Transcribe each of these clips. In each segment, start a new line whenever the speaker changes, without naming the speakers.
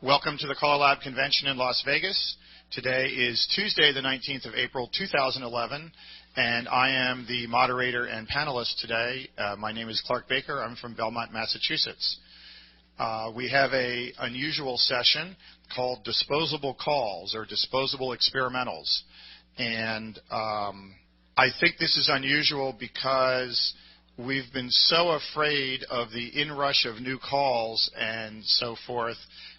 Welcome to the CALLERLAB Convention in Las Vegas. Today is Tuesday, the 19th of April, 2011, and I am the moderator and panelist today. My name is Clark Baker. I'm from Belmont, Massachusetts. We have an unusual session called Disposable Calls, or Disposable Experimentals. And I think this is unusual because we've been so afraid of the inrush of new calls and so forth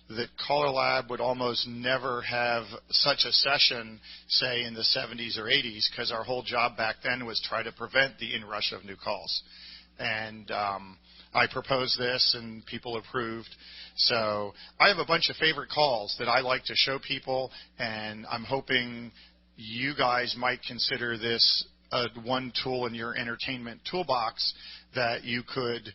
that CALLERLAB would almost never have such a session, say, in the 70s or 80s, because our whole job back then was try to prevent the inrush of new calls. And I proposed this, and people approved. So I have a bunch of favorite calls that I like to show people, and I'm hoping you guys might consider this one tool in your entertainment toolbox that you could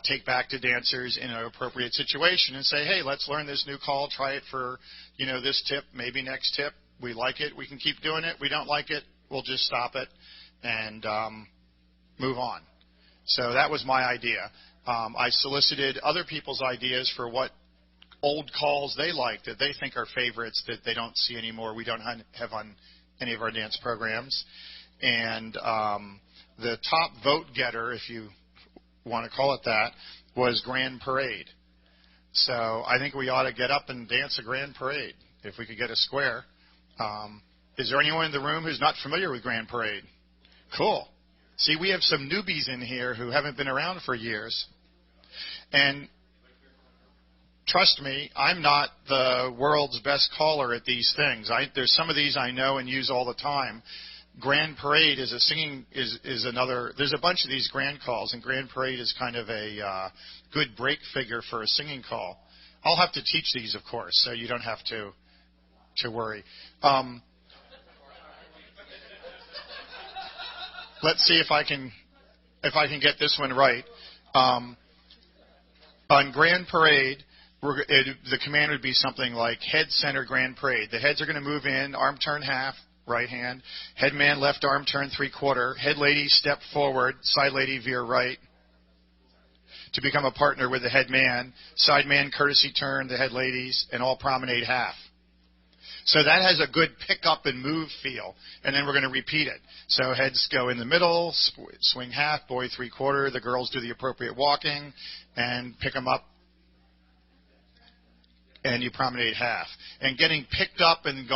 take back to dancers in an appropriate situation and say, hey, let's learn this new call, try it for, this tip, maybe next tip. We like it, we can keep doing it. We don't like it, we'll just stop it and move on. So that was my idea. I solicited other people's ideas for what old calls they like that they think are favorites that they don't see anymore. We don't have on any of our dance programs. And the top vote getter, if you want to call it that, was Grand Parade. So I think we ought to get up and dance a Grand Parade if we could get a square. Is there anyone in the room who's not familiar with Grand Parade? Cool. See, we have some newbies in here who haven't been around for years. And trust me, I'm not the world's best caller at these things. There's some of these I know and use all the time. Grand Parade is is another. There's a bunch of these grand calls, and Grand Parade is kind of a good break figure for a singing call. I'll have to teach these, of course, so you don't have to worry. Let's see if I can get this one right. On Grand Parade, the command would be something like head center Grand Parade. The heads are going to move in, arm turn half, right hand. Head man, left arm turn 3/4. Head lady, step forward. Side lady, veer right to become a partner with the head man. Side man, courtesy turn, the head ladies, and all promenade half. So that has a good pick up and move feel, and then we're going to repeat it. So heads go in the middle, swing half, boy 3/4. The girls do the appropriate walking and pick them up, and you promenade half. And getting picked up and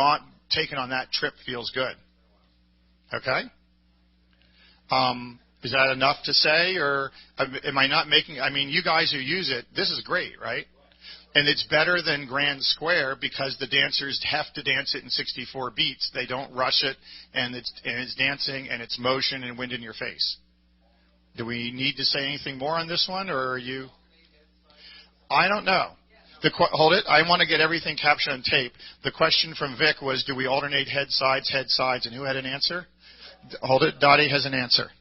taken on that trip feels good. Okay? Is that enough to say, or am I not making? I mean, you guys who use it, this is great, right? And it's better than Grand Square because the dancers have to dance it in 64 beats. They don't rush it, and it's dancing, and it's motion and wind in your face. Do we need to say anything more on this one, or are you? I don't know. Hold it. I want to get everything captured on tape. The question from Vic was, do we alternate head, sides, and who had an answer? Hold it. Dottie has an answer.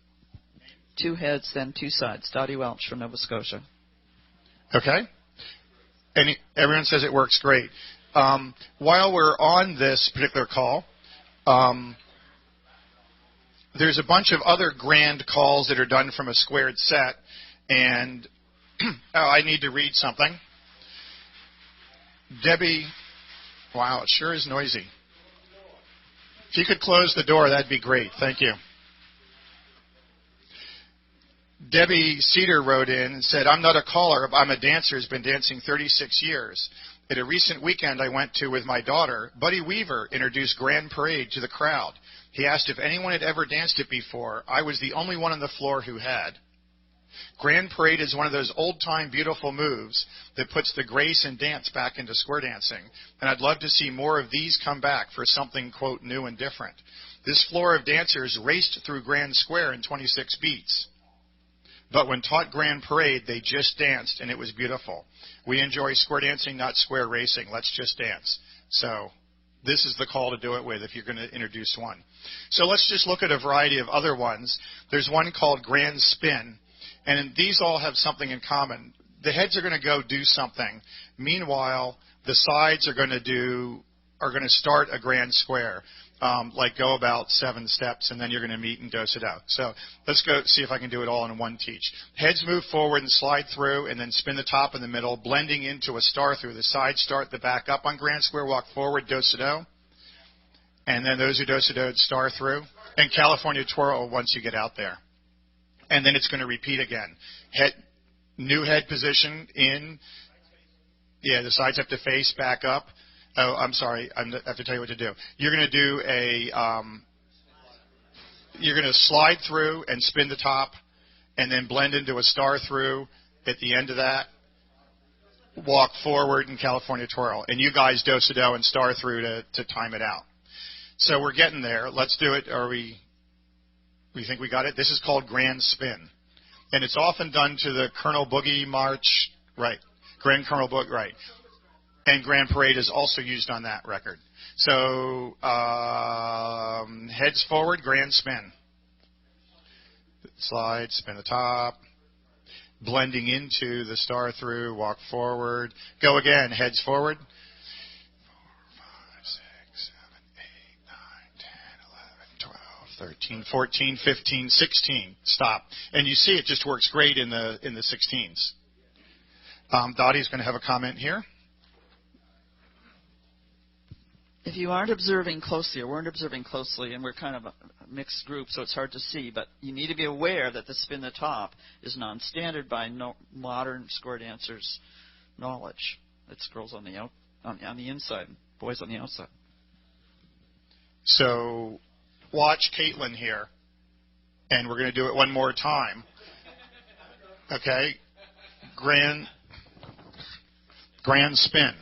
2 heads, then 2 sides. Dottie Welch from Nova Scotia.
Okay. And everyone says it works great. While we're on this particular call, there's a bunch of other grand calls that are done from a squared set, and I need to read something. Debbie, wow, it sure is noisy. If you could close the door, that'd be great. Thank you. Debbie Cedar wrote in and said, I'm not a caller, I'm a dancer who's been dancing 36 years. At a recent weekend I went to with my daughter, Buddy Weaver introduced Grand Parade to the crowd. He asked if anyone had ever danced it before. I was the only one on the floor who had. Grand Parade is one of those old-time beautiful moves that puts the grace and dance back into square dancing, and I'd love to see more of these come back for something, quote, new and different. This floor of dancers raced through Grand Square in 26 beats, but when taught Grand Parade, they just danced, and it was beautiful. We enjoy square dancing, not square racing. Let's just dance. So this is the call to do it with if you're going to introduce one. So let's just look at a variety of other ones. There's one called Grand Spin. And these all have something in common. The heads are going to go do something. Meanwhile, the sides are going are going to start a grand square, like go about 7 steps, and then you're going to meet and dose it out. So let's go see if I can do it all in one teach. Heads move forward and slide through, and then spin the top in the middle, blending into a star through. The sides start the back up on grand square, walk forward, do-si-do. And then those who do-si-do star through. And California twirl once you get out there. And then it's going to repeat again. New head position in. Yeah, the sides have to face back up. Oh, I'm sorry. I have to tell you what to do. You're going to do you're going to slide through and spin the top, and then blend into a star through at the end of that. Walk forward and California twirl. And you guys do-si-do and star through to time it out. So we're getting there. Let's do it. We think we got it? This is called Grand Spin. And it's often done to the Colonel Boogie March, right. Grand Colonel Boogie, right. And Grand Parade is also used on that record. So heads forward, Grand Spin. Slide, spin the top. Blending into the star through, walk forward. Go again, heads forward. 13, 14, 15, 16. Stop. And you see it just works great in the 16s. Dottie's going to have a comment here.
If you aren't observing closely or weren't observing closely, and we're kind of a mixed group, so it's hard to see, but you need to be aware that the spin the top is non-standard by modern square dancers' knowledge. It's girls on the inside, boys on the outside.
So watch Caitlin here, and we're going to do it one more time. Okay? Grand spin.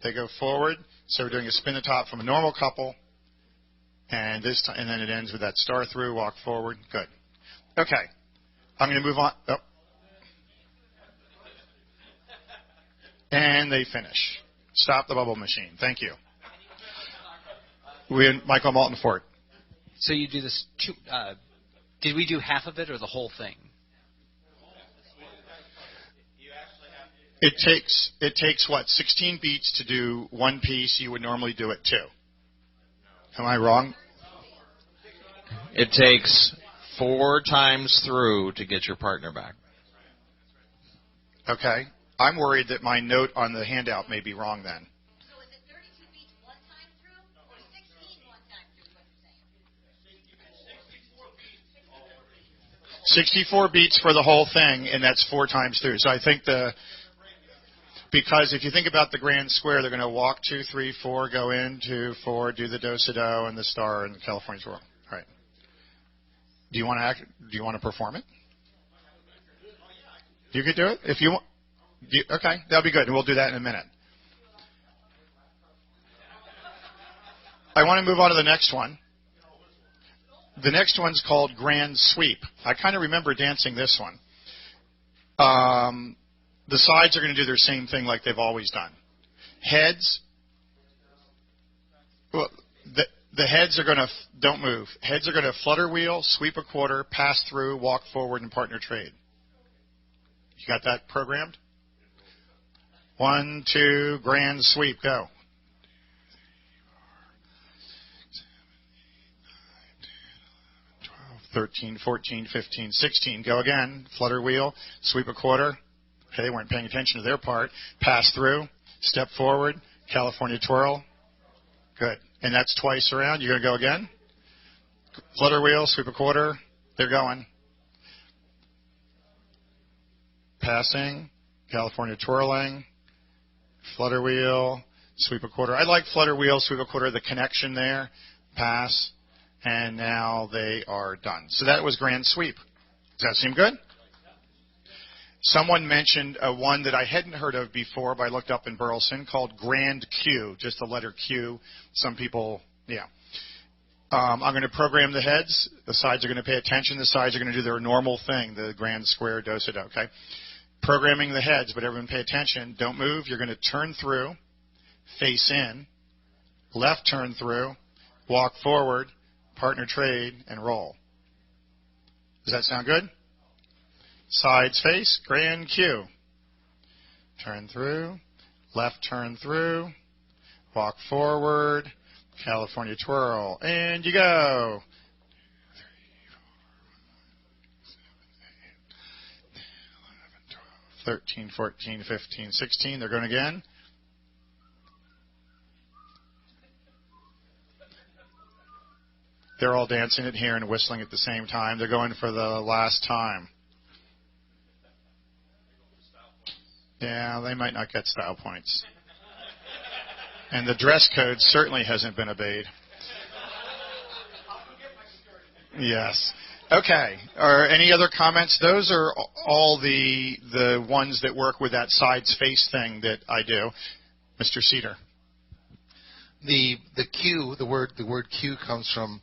They go forward. So we're doing a spin the top from a normal couple, and then it ends with that star through, walk forward. Good. Okay. I'm going to move on. Oh. And they finish. Stop the bubble machine. Thank you. Michael Malton-Fort.
So you do this. Did we do half of it or the whole thing? It
takes what, 16 beats to do one piece. You would normally do it 2. Am I wrong?
It takes 4 times through to get your partner back.
Okay. I'm worried that my note on the handout may be wrong then.
So is it 32 beats one time through or 16 one time through? What you're saying?
64 beats for the whole thing, and that's 4 times through. So I think because if you think about the grand square, they're going to walk 2, 3, 4, go in 2, 4, do the do-si-do and the star and the California twirl. All right. Do you want to perform it? You could do it if you want. Okay, that'll be good, and we'll do that in a minute. I want to move on to the next one. The next one's called Grand Sweep. I kind of remember dancing this one. The sides are going to do their same thing like they've always done. Heads, well, the heads are going to, don't move. Heads are going to flutter wheel, sweep a quarter, pass through, walk forward, and partner trade. You got that programmed? 1, 2, grand sweep, go. 13, 14, 15, 16. Go again. Flutter wheel. Sweep a quarter. Okay, they weren't paying attention to their part. Pass through. Step forward. California twirl. Good. And that's twice around. You're going to go again. Flutter wheel. Sweep a quarter. They're going. Passing. California twirling. Flutter wheel. Sweep a quarter. I like flutter wheel. Sweep a quarter. The connection there. Pass. And now they are done. So that was Grand Sweep. Does that seem good? Someone mentioned one that I hadn't heard of before, but I looked up in Burleson, called Grand Q, just the letter Q. Some people, yeah. I'm going to program the heads. The sides are going to pay attention. The sides are going to do their normal thing, the grand square do-si-do, okay? Programming the heads, but everyone pay attention. Don't move. You're going to turn through, face in, left turn through, walk forward, partner trade, and roll. Does that sound good? Sides face, grand Q. Turn through, left turn through, Walk forward. California twirl. And you go. 13, 14, 15, 16. They're going again. They're all dancing it here and whistling at the same time. They're going for the last time. Yeah, they might not get style points. And the dress code certainly hasn't been obeyed. Yes. Okay. Are any other comments? Those are all the ones that work with that sides face thing that I do. Mr. Cedar.
The Q, the word Q comes from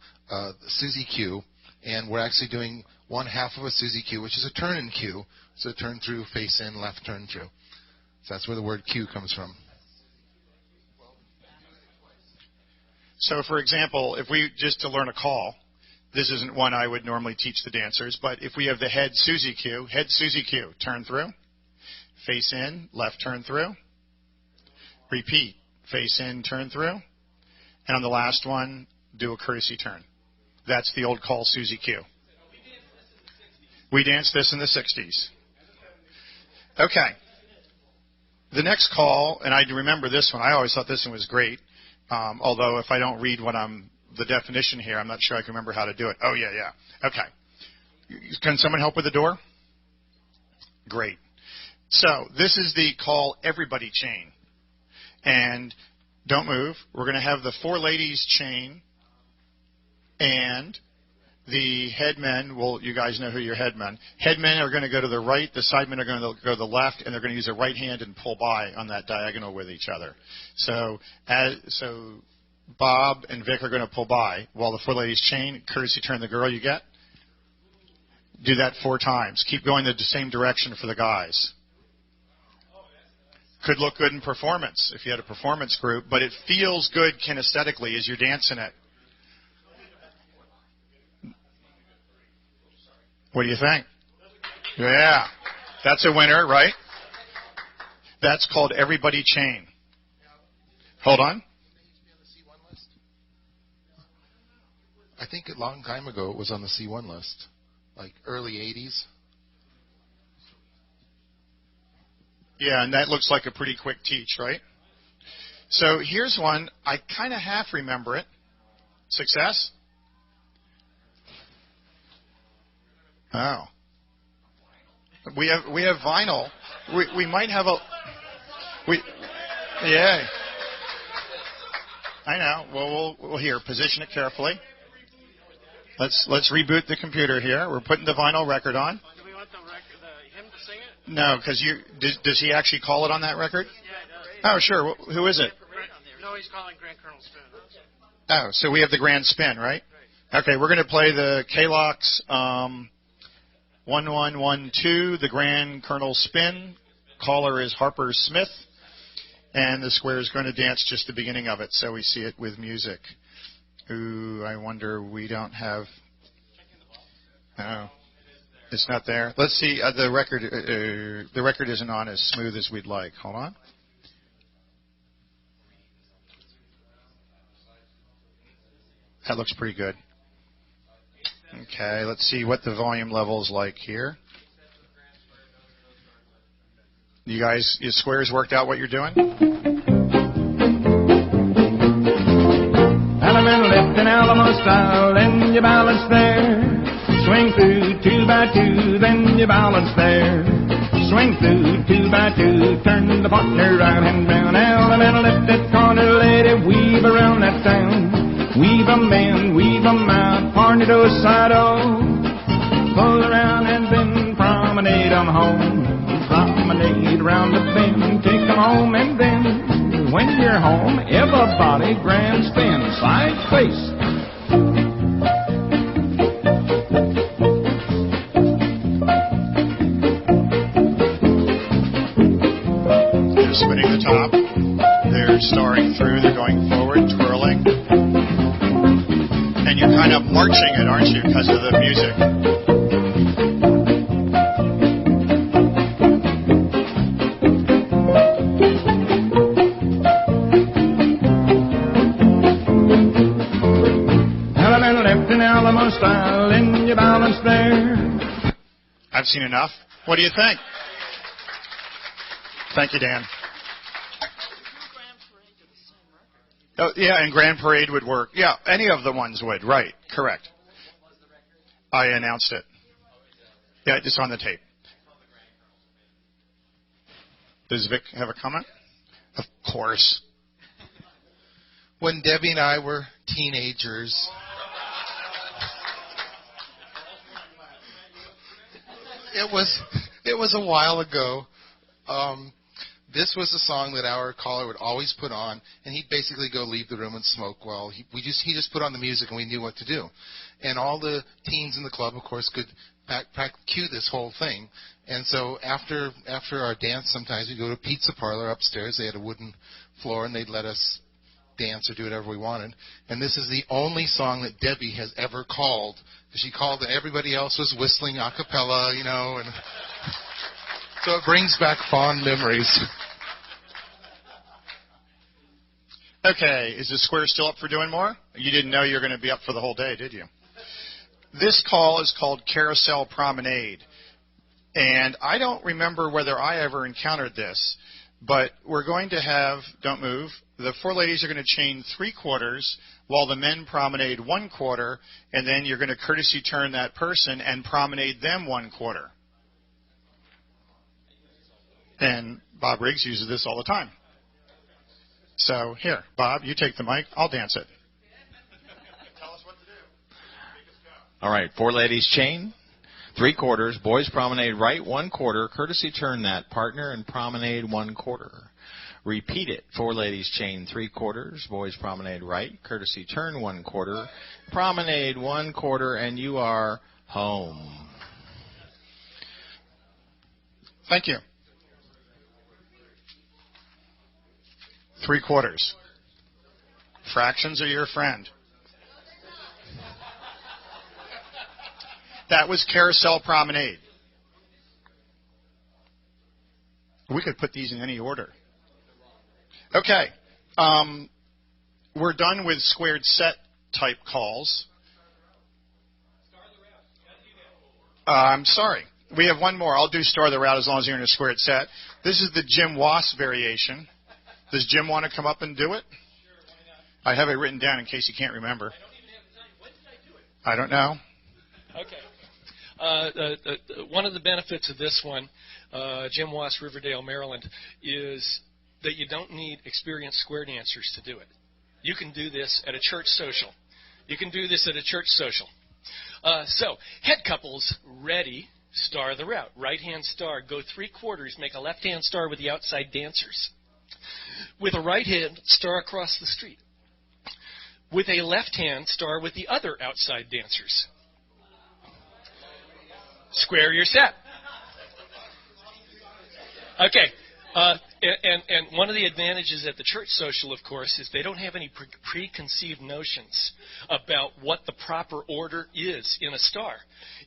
Suzy Q, and we're actually doing one half of a Suzy Q, which is a turn in Q. So turn through, face in, left turn through. So that's where the word Q comes from.
So, for example, if we just to learn a call, this isn't one I would normally teach the dancers, but if we have the head Suzy Q, turn through, face in, left turn through, repeat, face in, turn through, and on the last one, do a courtesy turn. That's the old call Suzy Q. We danced this in the 60s. Okay. The next call, and I remember this one. I always thought this one was great, although if I don't read the definition here, I'm not sure I can remember how to do it. Oh, yeah. Okay. Can someone help with the door? Great. So this is the call everybody chain. And don't move. We're going to have the four ladies chain and the headmen. Well, you guys know who your headmen. Headmen are going to go to the right. The sidemen are going to go to the left, and they're going to use their right hand and pull by on that diagonal with each other. So Bob and Vic are going to pull by while the four ladies chain. Courtesy turn the girl you get. Do that 4 times. Keep going the same direction for the guys. Could look good in performance if you had a performance group, but it feels good kinesthetically as you're dancing it. What do you think? Yeah. That's a winner, right? That's called everybody chain. Hold on.
I think a long time ago it was on the C1 list, like early 80s.
Yeah, and that looks like a pretty quick teach, right? So here's one. I kind of half remember it. Success? Oh. We have vinyl. We might have yeah. I know. Well, we'll here. Position it carefully. Let's reboot the computer here. We're putting the vinyl record on.
Do we want him to sing it?
No, because does he actually call it on that record?
Yeah,
Oh, sure. Who is it?
No, he's calling Grand Colonel Spin.
Oh, so we have the grand spin, right? Okay, we're going to play the K-Lox 1112, the Grand Colonel Spin. Caller is Harper Smith, and the square is going to dance just the beginning of it, so we see it with music. Ooh, I wonder we don't have. Oh, it's not there. Let's see. The record isn't on as smooth as we'd like. Hold on. That looks pretty good. Okay, let's see what the volume level is like here. You guys, your squares worked out what you're doing?
Alabama left in Alamo style, then you balance there. Swing through 2 by 2, then you balance there. Swing through 2 by 2, turn the partner right and round. Alabama left that corner, lady, weave around that town. Weave 'em in, weave 'em out, partner to a side oh. Pull around and then promenade 'em home. Promenade around the bend, take 'em home, and then when you're home, everybody grand spin, side face.
They're spinning the top. They're starring through. They're going forward, twirling. And you're kind of marching it, aren't you, because of the music?
Alamo style in your balance there.
I've seen enough. What do you think? Thank you, Dan. Oh, yeah, and Grand Parade would work. Yeah, any of the ones would. Right, correct. I announced it. Yeah, it's on the tape. Does Vic have a comment? Of course.
When Debbie and I were teenagers, it was a while ago. This was a song that our caller would always put on, and he'd basically go leave the room and smoke while he just put on the music, and we knew what to do. And all the teens in the club, of course, could cue this whole thing. And so after our dance, sometimes we'd go to a pizza parlor upstairs. They had a wooden floor, and they'd let us dance or do whatever we wanted. And this is the only song that Debbie has ever called. She called, and everybody else was whistling a cappella, and so it brings back fond memories.
Okay, is the square still up for doing more? You didn't know you were going to be up for the whole day, did you? This call is called Carousel Promenade. And I don't remember whether I ever encountered this, but we're going to have, don't move, the four ladies are going to chain 3/4 while the men promenade 1/4, and then you're going to courtesy turn that person and promenade them 1/4. And Bob Riggs uses this all the time. So here, Bob, you take the mic. I'll dance it. Tell us what to do.
All right, four ladies chain, 3/4. Boys promenade right 1/4. Courtesy turn that partner and promenade 1/4. Repeat it. Four ladies chain 3/4. Boys promenade right. Courtesy turn 1/4. Promenade 1/4, and you are home.
Thank you. 3/4. Fractions are your friend. That was Carousel Promenade. We could put these in any order. Okay. We're done with squared set type calls. I'm sorry. We have one more. I'll do star the route as long as you're in a squared set. This is the Jim Wass variation. Does Jim want to come up and do it? I have it written down in case you can't remember. I don't know.
Okay. One of the benefits of this one, Jim Wass, Riverdale, Maryland, is that you don't need experienced square dancers to do it. You can do this at a church social. So, head couples, ready, star the route. Right-hand star, go 3/4, make a left-hand star with the outside dancers. With a right hand, star across the street. With a left hand, star with the other outside dancers. Square your set. Okay. And one of the advantages at the church social, of course, is they don't have any preconceived notions about what the proper order is in a star.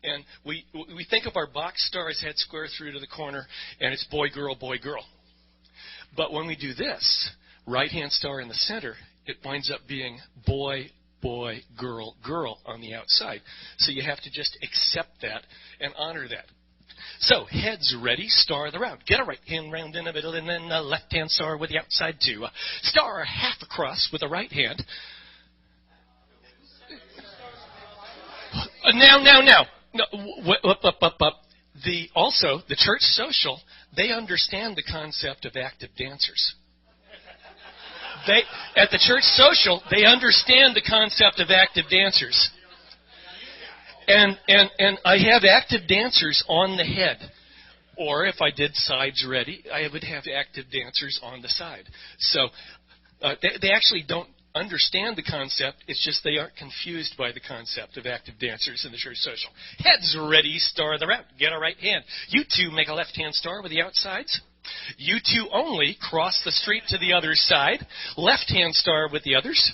And we think of our box stars head square through to the corner, and it's boy, girl, boy, girl. But when we do this, right-hand star in the center, it winds up being boy, boy, girl, girl on the outside. So you have to just accept that and honor that. So, heads ready, star the route. Get a right hand round in the middle, and then a left-hand star with the outside too. Star half across with the right hand. Now. No, up. Also, the church social, they understand the concept of active dancers. At the church social, they understand the concept of active dancers. And I have active dancers on the head. Or if I did sides ready, I would have active dancers on the side. So they actually don't understand the concept. It's just they aren't confused by the concept of active dancers in the church social. Heads ready, star the route. Get a right hand. You two make a left-hand star with the outsides. You two only cross the street to the other side. Left-hand star with the others.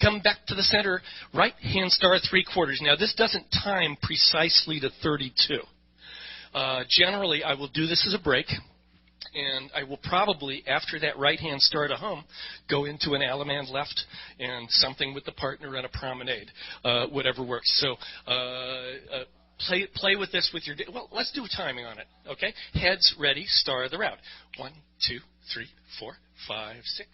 Come back to the center. Right-hand star 3/4. Now, this doesn't time precisely to 32. Generally, I will do this as a break. and I will probably, after that right-hand start of home, go into an Allemande left and something with the partner and a promenade, whatever works. So play with this with your, well, let's do a timing on it, okay? Heads, ready, star of the route. 1, 2, 3, 4, 5, 6,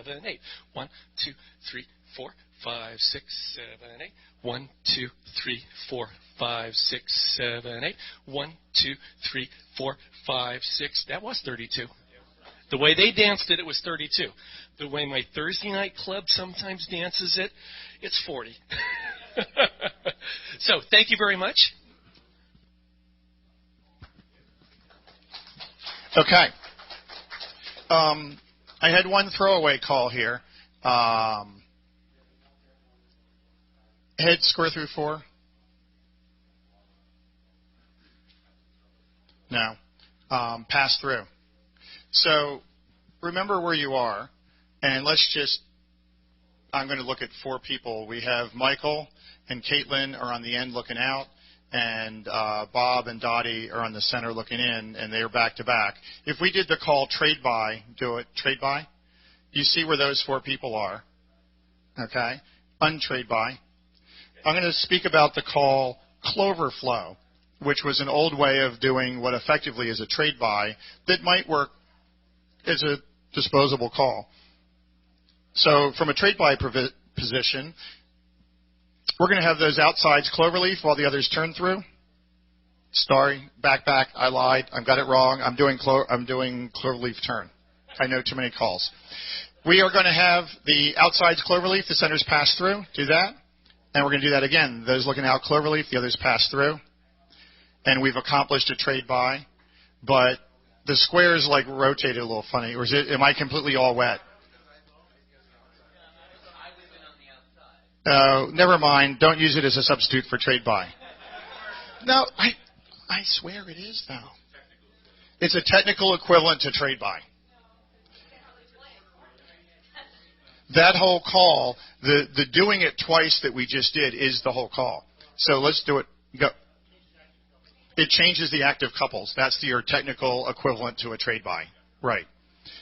7, 8. 1, 2, 3, 4, 5, 6, 7, 8. 1, 2, 3, 4, 5, 6, 7, 8. 1, 2, 3, 4, 5, 6. That was 32. The way they danced it, it was 32. The way my Thursday night club sometimes dances it, it's 40. So thank you very much.
Okay. I had one throwaway call here. Head square through 4? No. Pass through. So remember where you are, and let's just, I'm going to look at 4 people. We have Michael and Caitlin are on the end looking out, and Bob and Dottie are on the center looking in, and they're back to back. If we did the call trade by, do it, trade by, you see where those 4 people are, okay? Untrade by. I'm going to speak about the call clover flow, which was an old way of doing what effectively is a trade by that might work as a disposable call. So from a trade by position, we're going to have those outsides cloverleaf while the others turn through. Sorry, back, I lied. I got it wrong. I'm doing cloverleaf turn. I know too many calls. We are going to have the outsides cloverleaf, the centers pass through. Do that. And we're going to do that again. Those looking out cloverleaf, the others pass through. And we've accomplished a trade by. But the squares like rotated a little funny. Or am I completely all wet? Never mind. Don't use it as a substitute for trade by. No, I swear it is, though. It's a technical equivalent to trade by. That whole call, the doing it twice that we just did is the whole call. So let's do it. Go. It changes the active couples. That's your technical equivalent to a trade by. Right.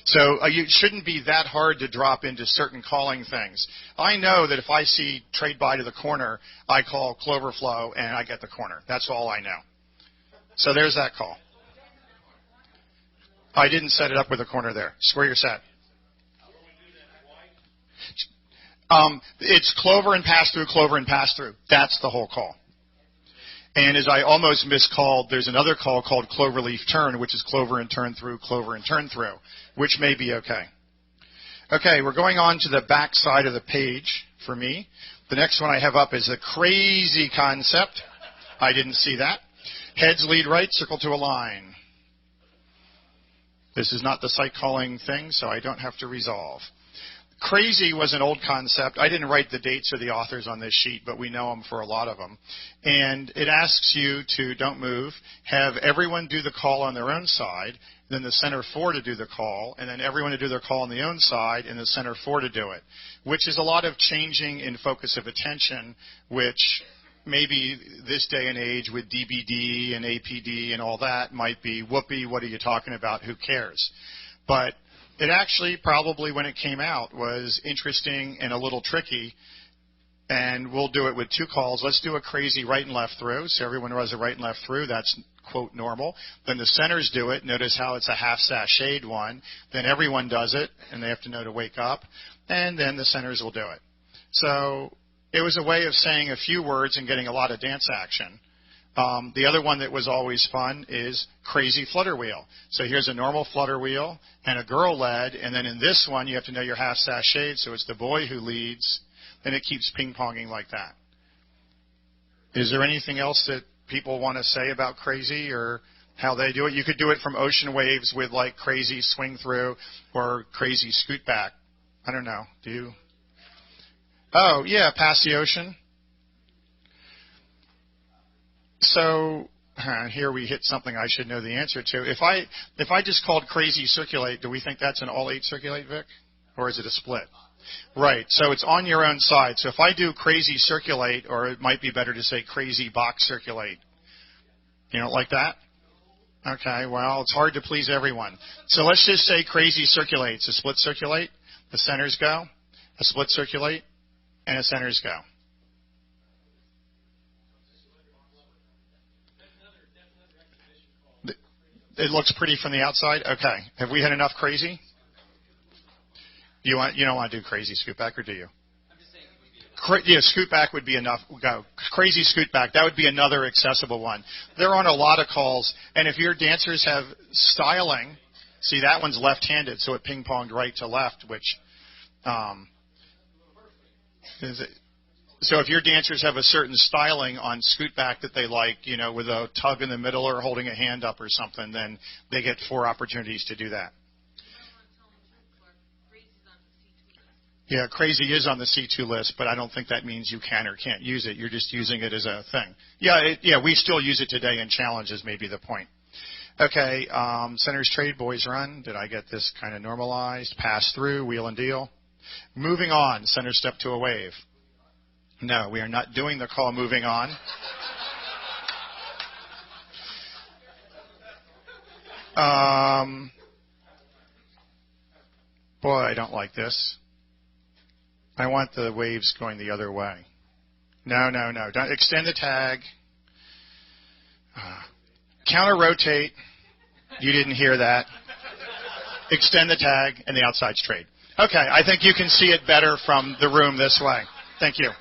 So it shouldn't be that hard to drop into certain calling things. I know that if I see trade by to the corner, I call clover flow and I get the corner. That's all I know. So there's that call. I didn't set it up with a corner there. Square your set. It's clover and pass through, clover and pass through. That's the whole call. And as I almost miscalled, there's another call called cloverleaf turn, which is clover and turn through, which may be okay. Okay, we're going on to the back side of the page for me. The next one I have up is a crazy concept. I didn't see that. Heads lead right, circle to a line. This is not the site calling thing, so I don't have to resolve. Crazy was an old concept. I didn't write the dates or the authors on this sheet, but we know them for a lot of them. And it asks you to, don't move, have everyone do the call on their own side, then the center 4 to do the call, and then everyone to do their call on the own side, and the center 4 to do it, which is a lot of changing in focus of attention, which maybe this day and age with DBD and APD and all that might be, whoopee, what are you talking about, who cares? But it actually probably, when it came out, was interesting and a little tricky, and we'll do it with 2 calls. Let's do a crazy right and left through, so everyone does a right and left through. That's, quote, normal. Then the centers do it. Notice how it's a half sashayed one. Then everyone does it, and they have to know to wake up, and then the centers will do it. So it was a way of saying a few words and getting a lot of dance action. The other one that was always fun is crazy flutter wheel. So here's a normal flutter wheel and a girl led, and then in this one you have to know your half sashayed, so it's the boy who leads, then it keeps ping-ponging like that. Is there anything else that people want to say about crazy or how they do it? You could do it from ocean waves with like crazy swing through or crazy scoot back. I don't know. Do you? Oh, yeah, past the ocean. So here we hit something I should know the answer to. If I just called crazy circulate, do we think that's an all 8 circulate, Vic? Or is it a split? Right. So it's on your own side. So if I do crazy circulate, or it might be better to say crazy box circulate. You don't like that? Okay, well, it's hard to please everyone. So let's just say crazy circulates. A split circulate, the centers go. A split circulate, and a centers go. It looks pretty from the outside? Okay. Have we had enough crazy? You don't want to do crazy scoot back, or do you? Yeah, scoot back would be enough. Go. Crazy scoot back. That would be another accessible one. They're on a lot of calls, and if your dancers have styling, see that one's left-handed, so it ping-ponged right to left, which so if your dancers have a certain styling on scoot back that they like, with a tug in the middle or holding a hand up or something, then they get 4 opportunities to do that. Yeah, crazy is on the C2 list, but I don't think that means you can or can't use it. You're just using it as a thing. Yeah, we still use it today in challenges, maybe the point. Okay, centers trade, boys run. Did I get this kind of normalized? Pass through, wheel and deal. Moving on, center step to a wave. No, we are not doing the call moving on. Boy, I don't like this. I want the waves going the other way. No. Don't extend the tag. Counter rotate. You didn't hear that. Extend the tag, and the outside's trade. Okay, I think you can see it better from the room this way. Thank you.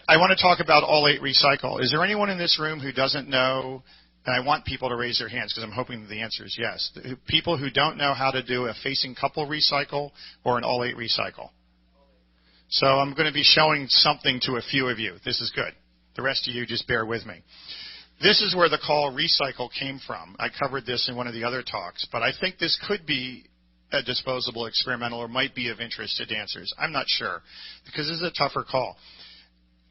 I want to talk about all 8 recycle. Is there anyone in this room who doesn't know? And I want people to raise their hands because I'm hoping the answer is yes. People who don't know how to do a facing couple recycle or an all 8 recycle. So I'm going to be showing something to a few of you. This is good. The rest of you just bear with me. This is where the call recycle came from. I covered this in one of the other talks, but I think this could be a disposable experimental or might be of interest to dancers. I'm not sure because this is a tougher call.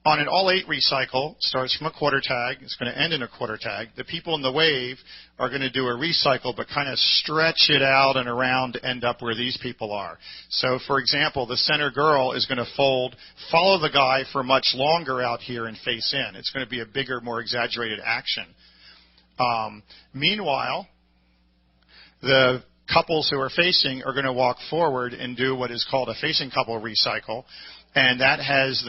On an all 8 recycle, starts from a quarter tag. It's going to end in a quarter tag. The people in the wave are going to do a recycle, but kind of stretch it out and around to end up where these people are. So, for example, the center girl is going to fold, follow the guy for much longer out here and face in. It's going to be a bigger, more exaggerated action. Meanwhile, the couples who are facing are going to walk forward and do what is called a facing couple recycle, and that has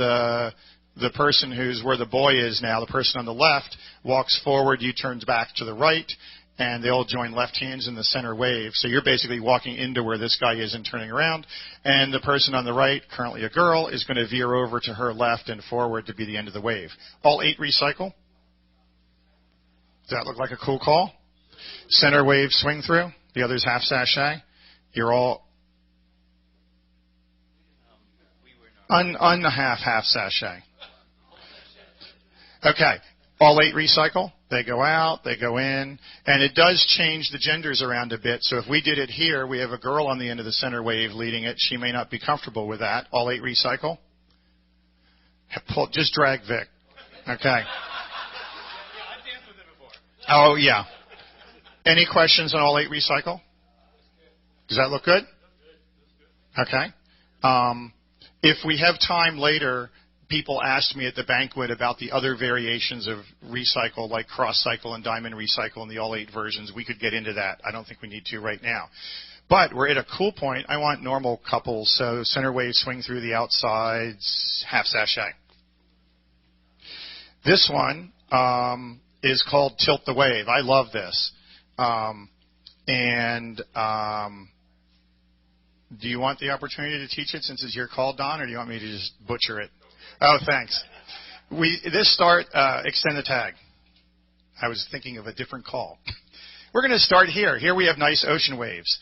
the person who's where the boy is now, the person on the left, walks forward, U-turns back to the right, and they all join left hands in the center wave. So you're basically walking into where this guy is and turning around, and the person on the right, currently a girl, is going to veer over to her left and forward to be the end of the wave. All 8 recycle. Does that look like a cool call? Center wave swing through, the other's half sachet. You're all half sachet. Okay, all 8 recycle. They go out, they go in, and it does change the genders around a bit. So if we did it here, we have a girl on the end of the center wave leading it. She may not be comfortable with that. All 8 recycle. Just drag Vic. Okay. Oh, yeah. Any questions on all 8 recycle? Does that look good? Okay. If we have time later, people asked me at the banquet about the other variations of recycle, like cross cycle and diamond recycle and the all 8 versions. We could get into that. I don't think we need to right now. But we're at a cool point. I want normal couples, so center wave swing through the outsides, half sachet. This one is called tilt the wave. I love this. Do you want the opportunity to teach it since it's your call, Don, or do you want me to just butcher it? Oh, thanks. Extend the tag. I was thinking of a different call. We're going to start here. Here we have nice ocean waves.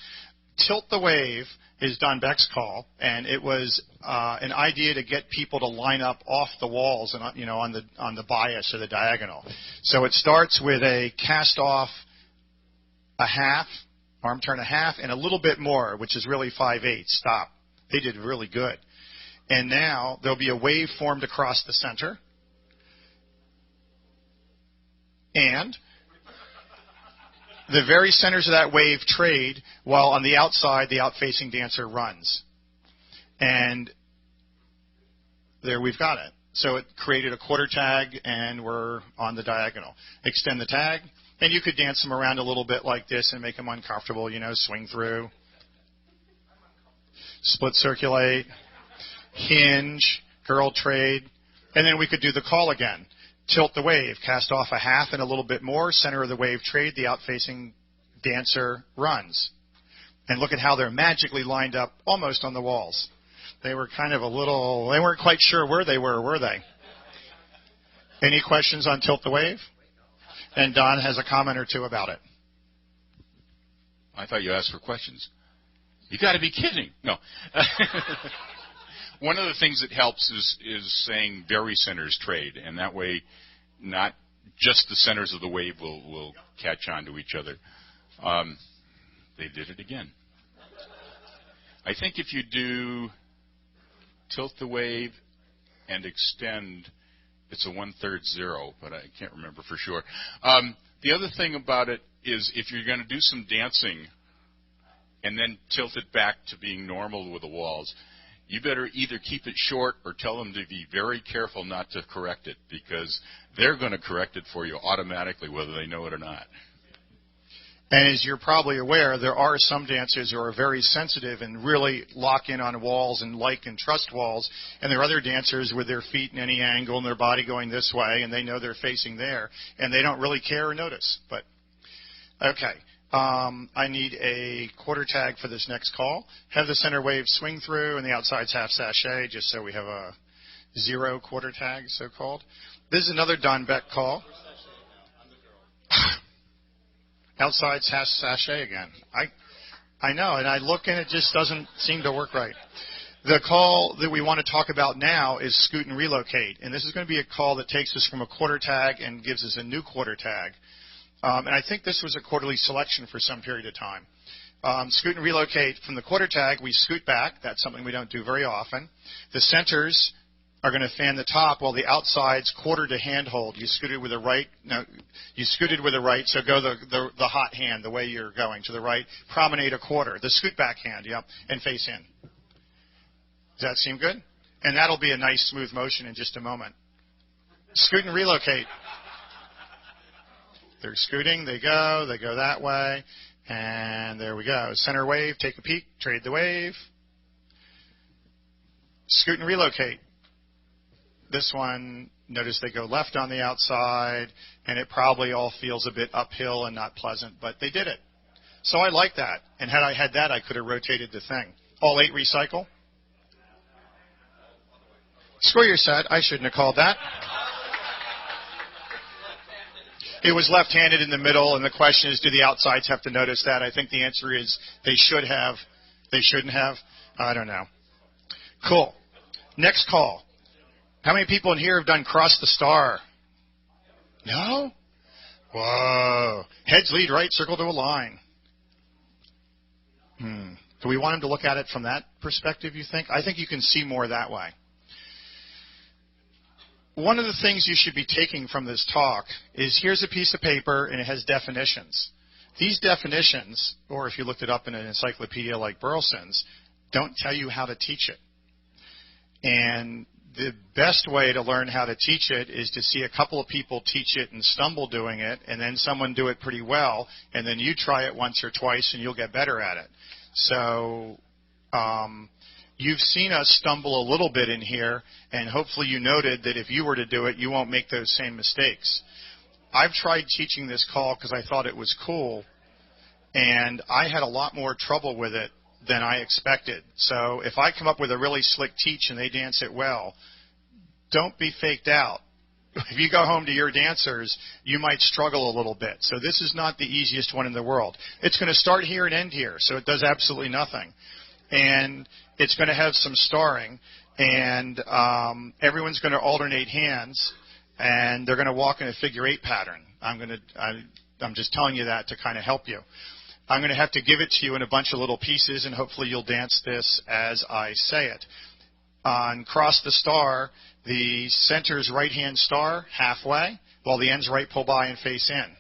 Tilt the wave is Don Beck's call, and it was an idea to get people to line up off the walls and on the bias or the diagonal. So it starts with a cast off a half, arm turn a half, and a little bit more, which is really 5/8. Stop. They did really good. And now there'll be a wave formed across the center. And the very centers of that wave trade, while on the outside, the out-facing dancer runs. And there we've got it. So it created a quarter tag, and we're on the diagonal. Extend the tag, and you could dance them around a little bit like this and make them uncomfortable, swing through. Split circulate, hinge, girl trade, and then we could do the call again. Tilt the wave, cast off a half and a little bit more, center of the wave trade, the out-facing dancer runs. And look at how they're magically lined up almost on the walls. They were kind of they weren't quite sure where they were they? Any questions on tilt the wave? And Don has a comment or two about it.
I thought you asked for questions. You got to be kidding. No. One of the things that helps is saying very centers trade, and that way not just the centers of the wave will catch on to each other. They did it again. I think if you do tilt the wave and extend, it's a 1/3 0, but I can't remember for sure. The other thing about it is if you're going to do some dancing and then tilt it back to being normal with the walls, you better either keep it short or tell them to be very careful not to correct it, because they're going to correct it for you automatically whether they know it or not.
And as you're probably aware, there are some dancers who are very sensitive and really lock in on walls and like and trust walls, and there are other dancers with their feet in any angle and their body going this way, and they know they're facing there, and they don't really care or notice. But okay. I need a quarter tag for this next call. Have the center wave swing through and the outside's half sachet, just so we have a 0 quarter tag, so-called. This is another Don Beck call. Outside's half sachet again. I know, and I look and it just doesn't seem to work right. The call that we want to talk about now is scoot and relocate, and this is going to be a call that takes us from a quarter tag and gives us a new quarter tag. And I think this was a quarterly selection for some period of time. Scoot and relocate from the quarter tag, we scoot back. That's something we don't do very often. The centers are going to fan the top while the outside's quarter to handhold. You scooted with the right. No, you scooted with the right, so go the hot hand, the way you're going to the right. Promenade a quarter. The scoot back hand, yep, and face in. Does that seem good? And that'll be a nice smooth motion in just a moment. Scoot and relocate. They're scooting, they go that way, and there we go. Center wave, take a peek, trade the wave. Scoot and relocate. This one, notice they go left on the outside, and it probably all feels a bit uphill and not pleasant, but they did it. So I like that, and had I had that, I could have rotated the thing. All 8 recycle. Score your set. I shouldn't have called that. It was left-handed in the middle, and the question is, do the outsides have to notice that? I think the answer is they should have. They shouldn't have. I don't know. Cool. Next call. How many people in here have done cross the star? No? Whoa. Heads lead right, circle to a line. Do we want him to look at it from that perspective, you think? I think you can see more that way. One of the things you should be taking from this talk is here's a piece of paper and it has definitions. These definitions, or if you looked it up in an encyclopedia like Burleson's, don't tell you how to teach it. And the best way to learn how to teach it is to see a couple of people teach it and stumble doing it, and then someone do it pretty well, and then you try it once or twice and you'll get better at it. So you've seen us stumble a little bit in here, and hopefully you noted that if you were to do it, you won't make those same mistakes. I've tried teaching this call because I thought it was cool, and I had a lot more trouble with it than I expected. So if I come up with a really slick teach and they dance it well, don't be faked out. If you go home to your dancers, you might struggle a little bit. So this is not the easiest one in the world. It's going to start here and end here, so it does absolutely nothing. And it's going to have some starring, and everyone's going to alternate hands, and they're going to walk in a figure 8 pattern. I'm just telling you that to kind of help you. I'm going to have to give it to you in a bunch of little pieces, and hopefully you'll dance this as I say it. On cross the star, the center's right-hand star halfway, while the end's right pull by and face in.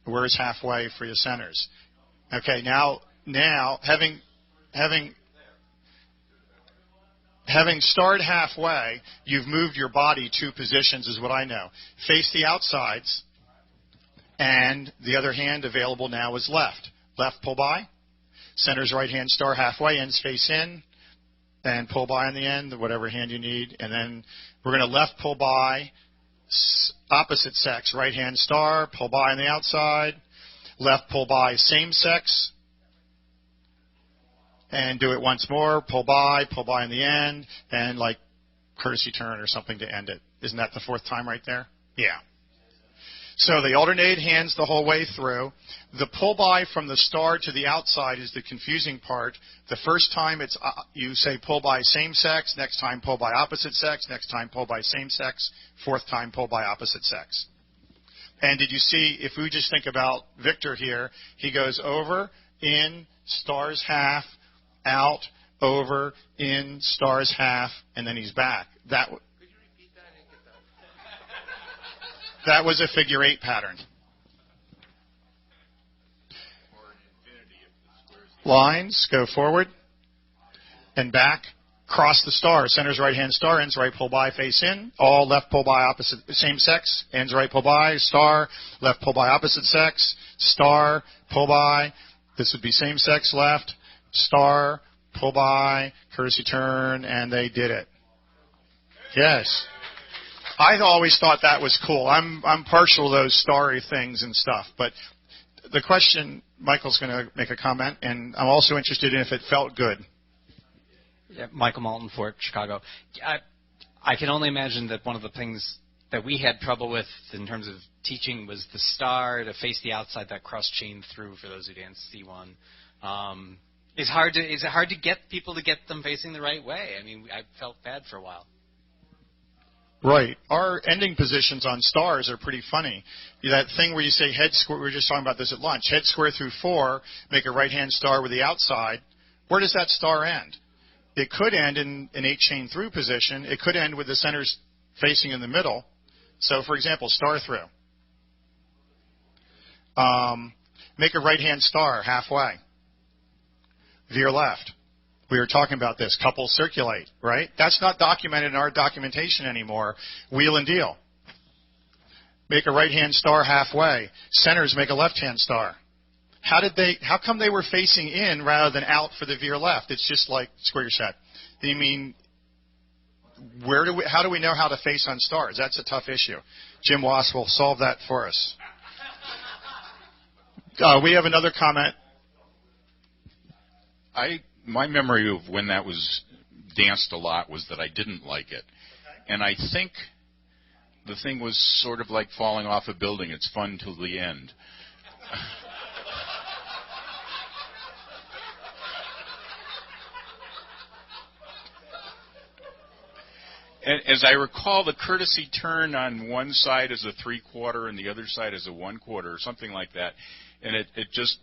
Where's halfway for your centers? Okay, now having having starred halfway, you've moved your body 2 positions is what I know. Face the outsides, and the other hand available now is left. Left, pull by. Center's right hand star halfway, ends face in, and pull by on the end, whatever hand you need. And then we're going to left pull by, opposite sex, right hand star, pull by on the outside. Left pull by, same sex. And do it once more, pull by in the end, and like courtesy turn or something to end it. Isn't that the 4th time right there? Yeah. So they alternate hands the whole way through. The pull by from the star to the outside is the confusing part. The first time it's you say pull by same sex, next time pull by opposite sex, next time pull by same sex, 4th time pull by opposite sex. And did you see, if we just think about Victor here, he goes over, in, stars half, out, over, in, stars half, and then he's back. That was a figure 8 pattern. Lines, go forward and back. Cross the star. Center's right hand star, ends right pull by, face in. All left pull by opposite, same sex, ends right pull by, star, left pull by opposite sex, star, pull by. This would be same sex left, star, pull by, courtesy turn, and they did it. Yes. I always thought that was cool. I'm partial to those starry things and stuff. But the question, Michael's going to make a comment, and I'm also interested in if it felt good.
Yeah, Michael Malton, Fort Chicago. I can only imagine that one of the things that we had trouble with in terms of teaching was the star to face the outside, that cross chain through, for those who didn't see one. Is it hard to get people to get them facing the right way? I mean, I felt bad for a while.
Right. Our ending positions on stars are pretty funny. That thing where you say head square, we were just talking about this at lunch, head square through 4, make a right-hand star with the outside. Where does that star end? It could end in an 8-chain through position. It could end with the centers facing in the middle. So, for example, star through. Make a right-hand star halfway. Veer left. We were talking about this. Couples circulate, right? That's not documented in our documentation anymore. Wheel and deal. Make a right-hand star halfway. Centers make a left-hand star. How come they were facing in rather than out for the veer left? It's just like square your set. You mean, how do we know how to face on stars? That's a tough issue. Jim Wass will solve that for us. We have another comment.
My memory of when that was danced a lot was that I didn't like it. Okay. And I think the thing was sort of like falling off a building. It's fun till the end. As I recall, the courtesy turn on one side is a 3/4 and the other side is a 1/4 or something like that. And it just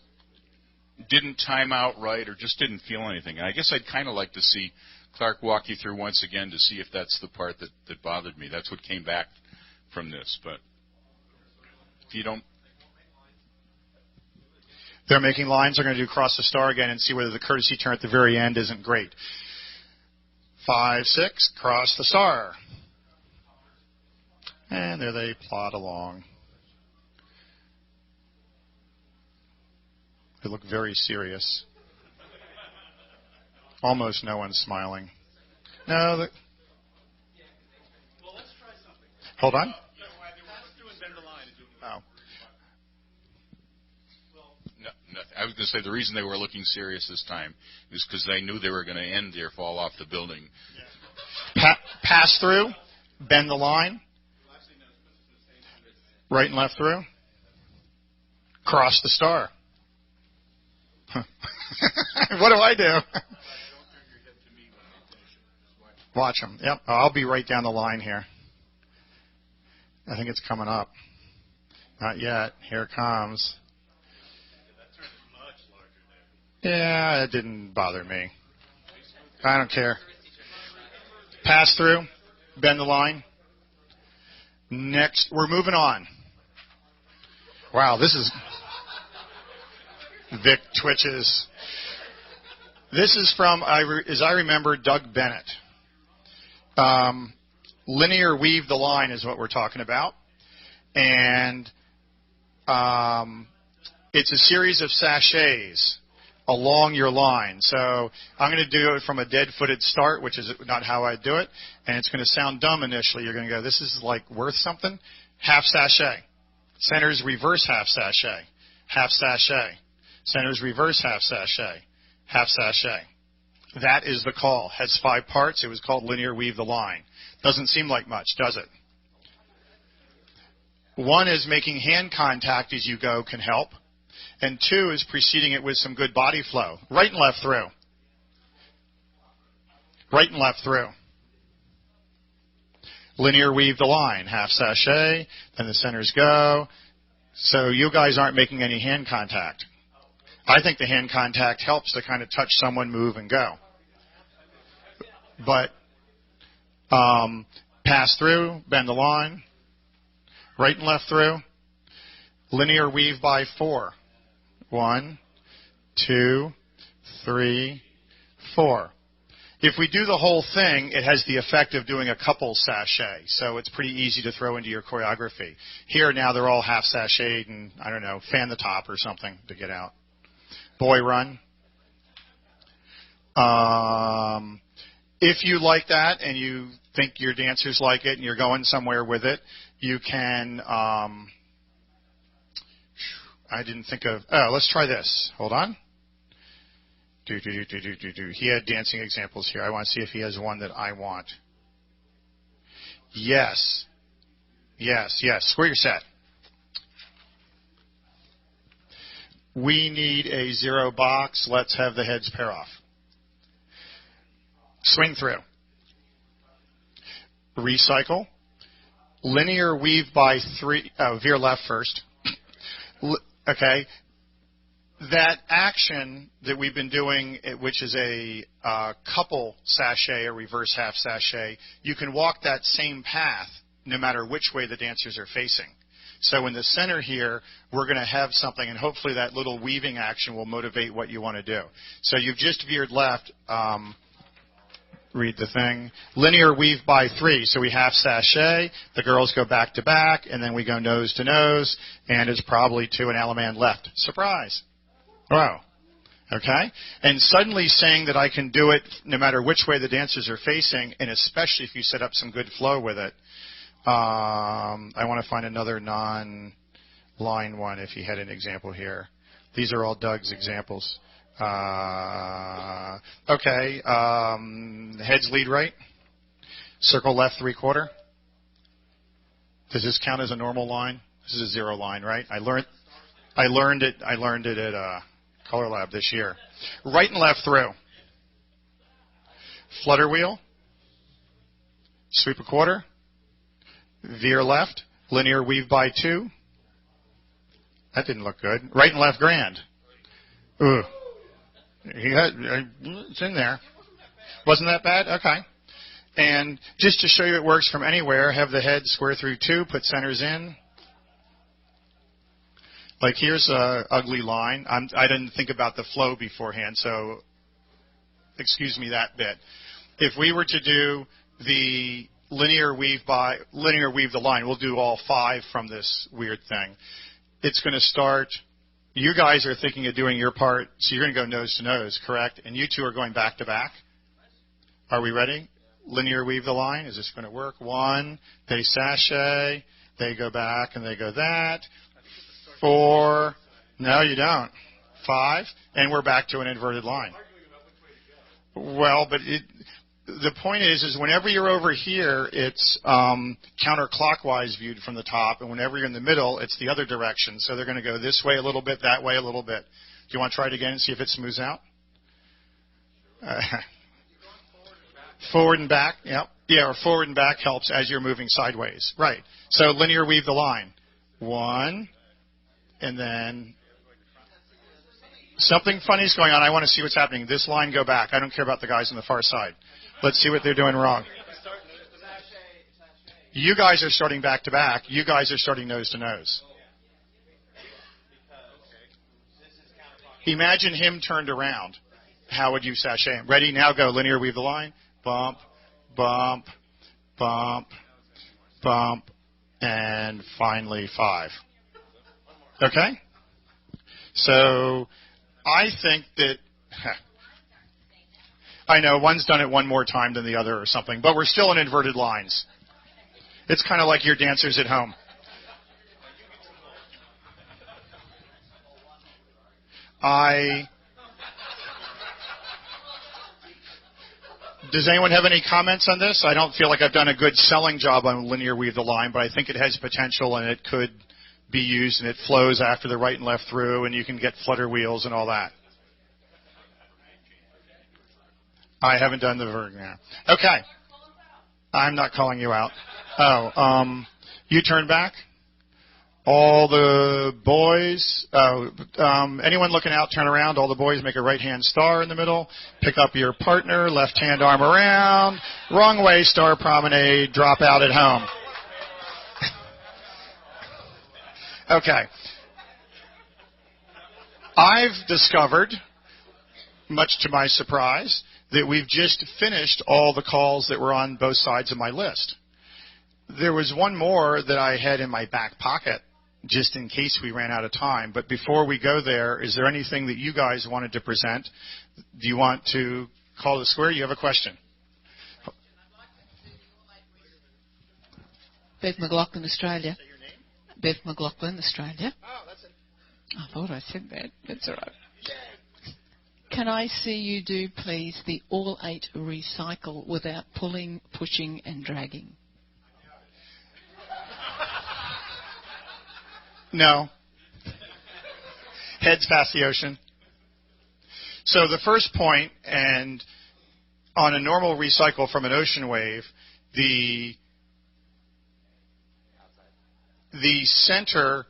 didn't time out right or just didn't feel anything. And I guess I'd kind of like to see Clark walk you through once again to see if that's the part that bothered me. That's what came back from this. But if you don't...
They're making lines. They're going to do cross the star again and see whether the courtesy turn at the very end isn't great. 5, 6, cross the star. And there they plod along. They look very serious. Almost no one's smiling. No. Well, let's try something. Hold on. Oh.
No, I was going to say the reason they were looking serious this time is because they knew they were going to end there, fall off the building.
Pass through, bend the line. Right and left through. Cross the star. What do I do? Watch them. Yep, I'll be right down the line here. I think it's coming up. Not yet. Here it comes. Yeah, it didn't bother me. I don't care. Pass through, bend the line. Next, we're moving on. Wow, this is... Vic twitches. This is from, as I remember, Doug Bennett. Linear weave the line is what we're talking about. And it's a series of sachets along your line. So I'm going to do it from a dead-footed start, which is not how I do it. And it's going to sound dumb initially. You're going to go, this is like worth something. Half sachet. Centers reverse half sachet. Half sachet. Centers reverse half sachet. Half sachet. That is the call. Has 5 parts. It was called linear weave the line. Doesn't seem like much, does it? One is making hand contact as you go can help. And 2 is preceding it with some good body flow. Right and left through. Right and left through. Linear weave the line. Half sachet. Then the centers go. So you guys aren't making any hand contact. I think the hand contact helps to kind of touch someone, move, and go. But pass through, bend the line, right and left through, linear weave by 4. 1, 2, 3, 4. If we do the whole thing, it has the effect of doing a couple sachet, so it's pretty easy to throw into your choreography. Here now they're all half sachet and, I don't know, fan the top or something to get out. Boy run. If you like that and you think your dancers like it and you're going somewhere with it, you can, I didn't think of, let's try this. Hold on. He had dancing examples here. I want to see if he has one that I want. Yes. Yes, yes. Square your set. We need a 0 box. Let's have the heads pair off. Swing through. Recycle. Linear weave by 3. Veer left first. Okay. That action that we've been doing, which is a couple sachet or reverse half sachet, you can walk that same path no matter which way the dancers are facing. So in the center here, we're going to have something, and hopefully that little weaving action will motivate what you want to do. So you've just veered left. Read the thing. Linear weave by 3. So we half sachet. The girls go back to back, and then we go nose to nose, and it's probably to an Alaman left. Surprise. Wow. Okay? And suddenly saying that I can do it no matter which way the dancers are facing, and especially if you set up some good flow with it. I want to find another non-line one if he had an example here. These are all Doug's examples. Okay. Heads lead right. Circle left 3/4. Does this count as a normal line? This is a 0 line, right? I learned it at CALLERLAB this year. Right and left through. Flutter wheel. Sweep 1/4. Veer left. Linear weave by 2. That didn't look good. Right and left grand. Ooh. It's in there. Wasn't that bad? Okay. And just to show you it works from anywhere, have the head square through 2, put centers in. Like here's a ugly line. I didn't think about the flow beforehand, so excuse me that bit. If we were to do the linear weave the line, we'll do all 5 from this weird thing. It's going to start. You guys are thinking of doing your part, so you're going to go nose to nose, correct? And you two are going back to back. Are we ready? Linear weave the line. Is this going to work? 1. They sachet. They go back and they go that. 4. No, you don't. 5. And we're back to an inverted line. Well, but the point is whenever you're over here, it's counterclockwise viewed from the top, and whenever you're in the middle, it's the other direction. So they're going to go this way a little bit, that way a little bit. Do you want to try it again and see if it smooths out? Forward and back, yep. Yeah, or forward and back helps as you're moving sideways. Right. So linear weave the line. 1, and then something funny is going on. I want to see what's happening. This line go back. I don't care about the guys on the far side. Let's see what they're doing wrong. You guys are starting back to back. You guys are starting nose to nose. Imagine him turned around. How would you sachet him? Ready? Now go. Linear weave the line. Bump, bump, bump, bump, and finally 5. Okay? So I think that, I know one's done it one more time than the other or something, but we're still in inverted lines. It's kind of like your dancers at home. Does anyone have any comments on this? I don't feel like I've done a good selling job on linear weave the line, but I think it has potential and it could be used, and it flows after the right and left through, and you can get flutter wheels and all that. I haven't done the version now. Okay. I'm not calling you out. Oh, you turn back? All the boys, anyone looking out, turn around. All the boys make a right-hand star in the middle. Pick up your partner, left-hand arm around. Wrong way, star promenade, drop out at home. Okay. I've discovered, much to my surprise, that we've just finished all the calls that were on both sides of my list. There was one more that I had in my back pocket, just in case we ran out of time. But before we go there, is there anything that you guys wanted to present? Do you want to call the square? You have a question.
Bev McLaughlin, Australia.
Say your name?
Bev McLaughlin, Australia.
Oh, that's it.
I thought I said that. That's all right. Can I see you do, please, the all 8 recycle without pulling, pushing, and dragging?
No. Heads past the ocean. So the first point, and on a normal recycle from an ocean wave, the center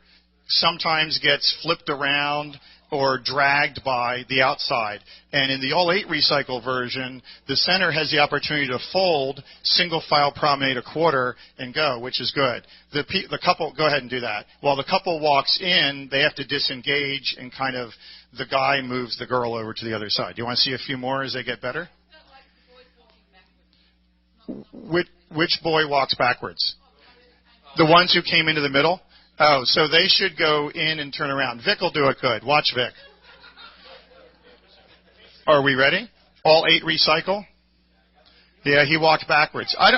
sometimes gets flipped around or dragged by the outside. And in the all 8 recycle version, the center has the opportunity to fold, single file promenade a quarter, and go, which is good. The couple, go ahead and do that. While the couple walks in, they have to disengage, and kind of the guy moves the girl over to the other side. Do you want to see a few more as they get better? Which boy walks backwards? The ones who came into the middle? Oh, so they should go in and turn around. Vic will do it good. Watch Vic. Are we ready? All 8 recycle? Yeah, he walked backwards. I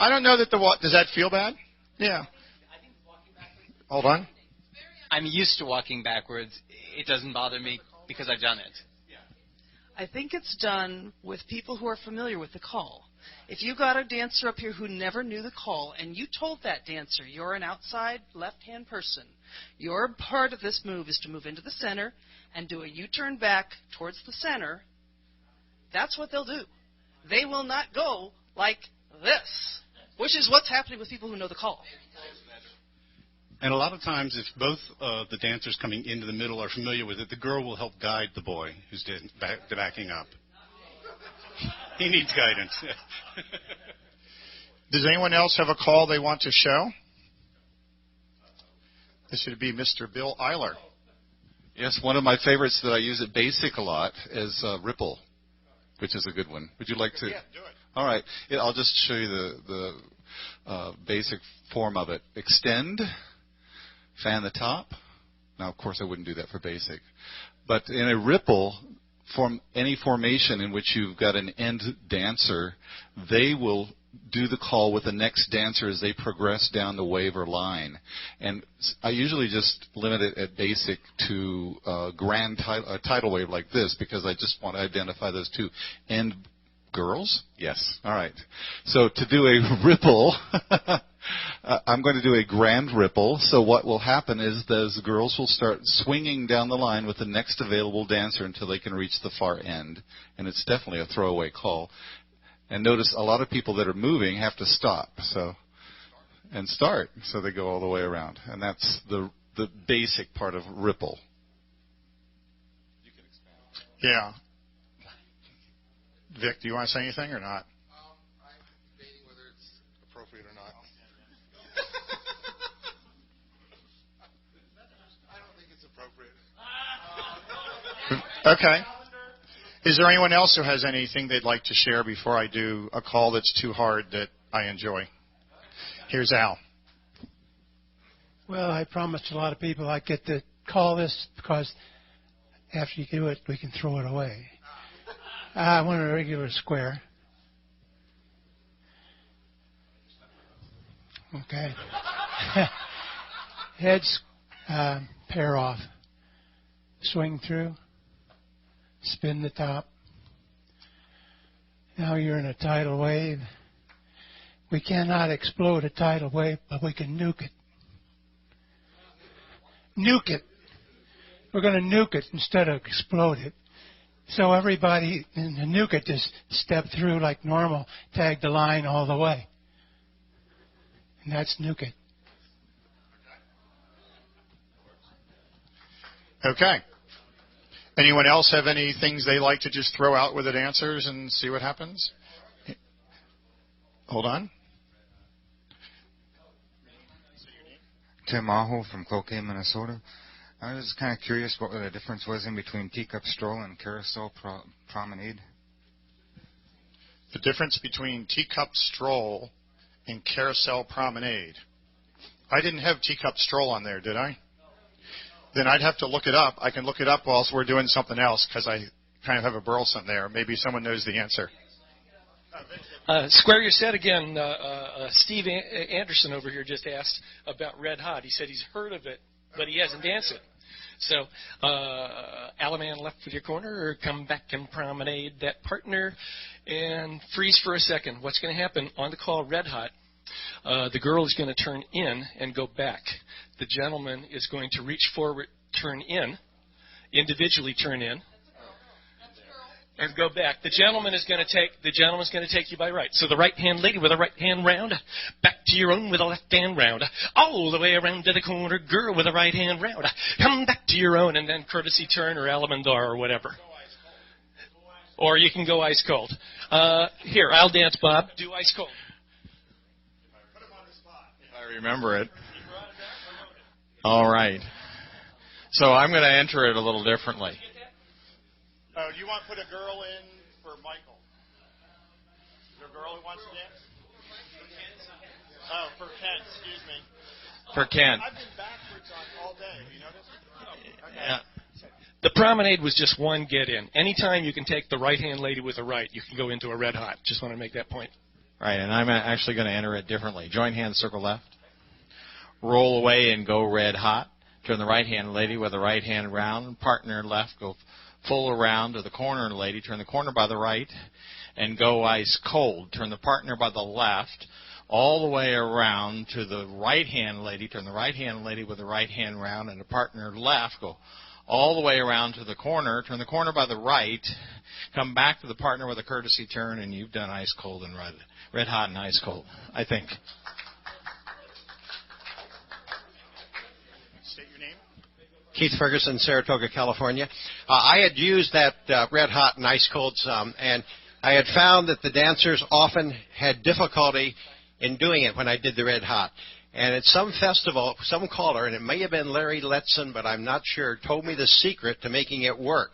don't know that does that feel bad? Yeah. Hold on.
I'm used to walking backwards. It doesn't bother me because I've done it.
I think it's done with people who are familiar with the call. If you got a dancer up here who never knew the call, and you told that dancer you're an outside left-hand person, your part of this move is to move into the center and do a U-turn back towards the center, that's what they'll do. They will not go like this, which is what's happening with people who know the call.
And a lot of times, if both the dancers coming into the middle are familiar with it, the girl will help guide the boy who's backing up. He needs guidance.
Does anyone else have a call they want to show? This should be Mr. Bill Eiler.
Yes, one of my favorites that I use at Basic a lot is Ripple, which is a good one. Would you like to?
Yeah, do it.
All right. I'll just show you the basic form of it. Extend, fan the top. Now, of course, I wouldn't do that for Basic. But in a ripple, any formation in which you've got an end dancer, they will do the call with the next dancer as they progress down the wave or line. And I usually just limit it at Basic to a tidal wave like this, because I just want to identify those two end girls. Yes. All right. So to do a ripple, I'm going to do a grand ripple. So what will happen is those girls will start swinging down the line with the next available dancer until they can reach the far end. And it's definitely a throwaway call. And notice a lot of people that are moving have to stop and start. So they go all the way around. And that's the basic part of ripple.
Yeah. Vic, do you want to say anything or not?
I'm debating whether it's appropriate or not. I don't think it's appropriate.
Okay. Is there anyone else who has anything they'd like to share before I do a call that's too hard that I enjoy? Here's Al.
Well, I promised a lot of people I'd get to call this because after you do it, we can throw it away. I want a regular square. Okay. Heads pair off. Swing through. Spin the top. Now you're in a tidal wave. We cannot explode a tidal wave, but we can nuke it. Nuke it. We're going to nuke it instead of explode it. So everybody in the nuke it just step through like normal, tag the line all the way. And that's nuke it.
Okay. Anyone else have any things they like to just throw out with it answers and see what happens? Hold on.
Tim Aho from Cloquet, Minnesota. I was kind of curious what the difference was in between teacup stroll and carousel promenade.
The difference between teacup stroll and carousel promenade. I didn't have teacup stroll on there, did I? Then I'd have to look it up. I can look it up whilst we're doing something else because I kind of have a Burleson there. Maybe someone knows the answer.
Square your set again. Steve Anderson over here just asked about Red Hot. He said he's heard of it, but he hasn't danced it. So, Alaman left with your corner, or come back and promenade that partner, and freeze for a second. What's going to happen on the call Red Hot? The girl is going to turn in and go back. The gentleman is going to reach forward, turn in, individually turn in, and go back. The gentleman's going to take you by right. So the right hand lady with a right hand round, back to your own with a left hand round, all the way around to the corner girl with a right hand round, come back to your own, and then courtesy turn or Alamandar or whatever. Or you can go ice cold. Here, I'll dance, Bob. Do ice cold.
I remember it. All right. So I'm going to enter it a little differently.
Oh, do you want to put a girl in for Michael? Is there a girl who wants to dance? Oh, for Kent, excuse me.
For Kent.
I've been backwards on all day. Have you noticed? Oh, okay.
Yeah.
The promenade was just one get in. Anytime you can take the right-hand lady with a right, you can go into a red hot. Just want to make that point.
Right, and I'm actually going to enter it differently. Join hand, circle left. Roll away and go red hot. Turn the right-hand lady with the right hand round. Partner left, go full around to the corner lady. Turn the corner by the right and go ice cold. Turn the partner by the left all the way around to the right-hand lady. Turn the right-hand lady with the right hand round and the partner left. Go all the way around to the corner. Turn the corner by the right. Come back to the partner with a courtesy turn, and you've done ice cold and red hot and ice cold, I think.
State your name.
Keith Ferguson, Saratoga, California. I had used that red hot and ice cold some, and I had found that the dancers often had difficulty in doing it when I did the red hot. And at some festival, some caller, and it may have been Larry Letson, but I'm not sure, told me the secret to making it work.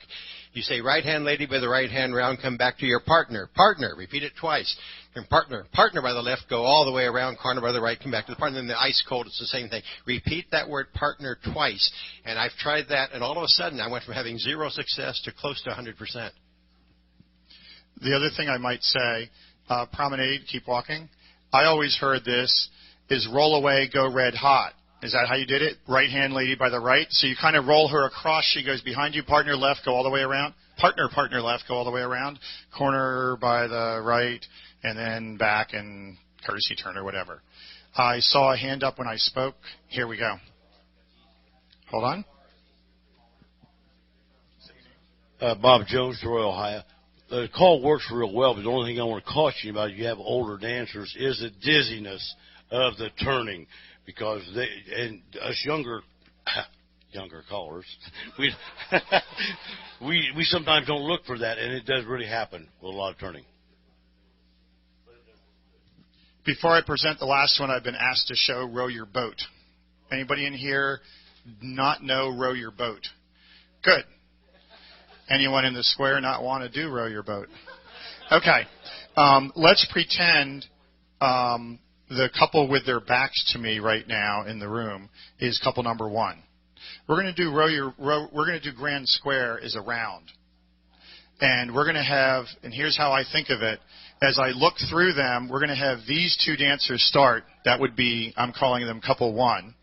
You say right-hand lady with the right-hand round, come back to your partner. Partner, repeat it twice. And partner by the left, go all the way around, corner by the right, come back to the partner. And the ice cold, it's the same thing. Repeat that word partner twice. And I've tried that, and all of a sudden I went from having 0 success to close to 100%.
The other thing I might say, promenade, keep walking. I always heard this is roll away, go red hot. Is that how you did it? Right-hand lady by the right. So you kind of roll her across. She goes behind you. Partner left, go all the way around. Partner left, go all the way around. Corner by the right, and then back and courtesy turn or whatever. I saw a hand up when I spoke. Here we go. Hold on.
Bob Jones, Troy, Ohio. The call works real well, but the only thing I want to caution you about, you have older dancers, is the dizziness of the turning. Because and us younger callers, we sometimes don't look for that, and it does really happen with a lot of turning.
Before I present the last one, I've been asked to show Row Your Boat. Anybody in here not know Row Your Boat? Good. Anyone in the square not want to do row your boat? Okay. Let's pretend the couple with their backs to me right now in the room is couple number 1. We're going to do we're going to do grand square is a round. And we're going to have, and here's how I think of it. As I look through them, we're going to have these 2 dancers start. That would be, I'm calling them couple 1.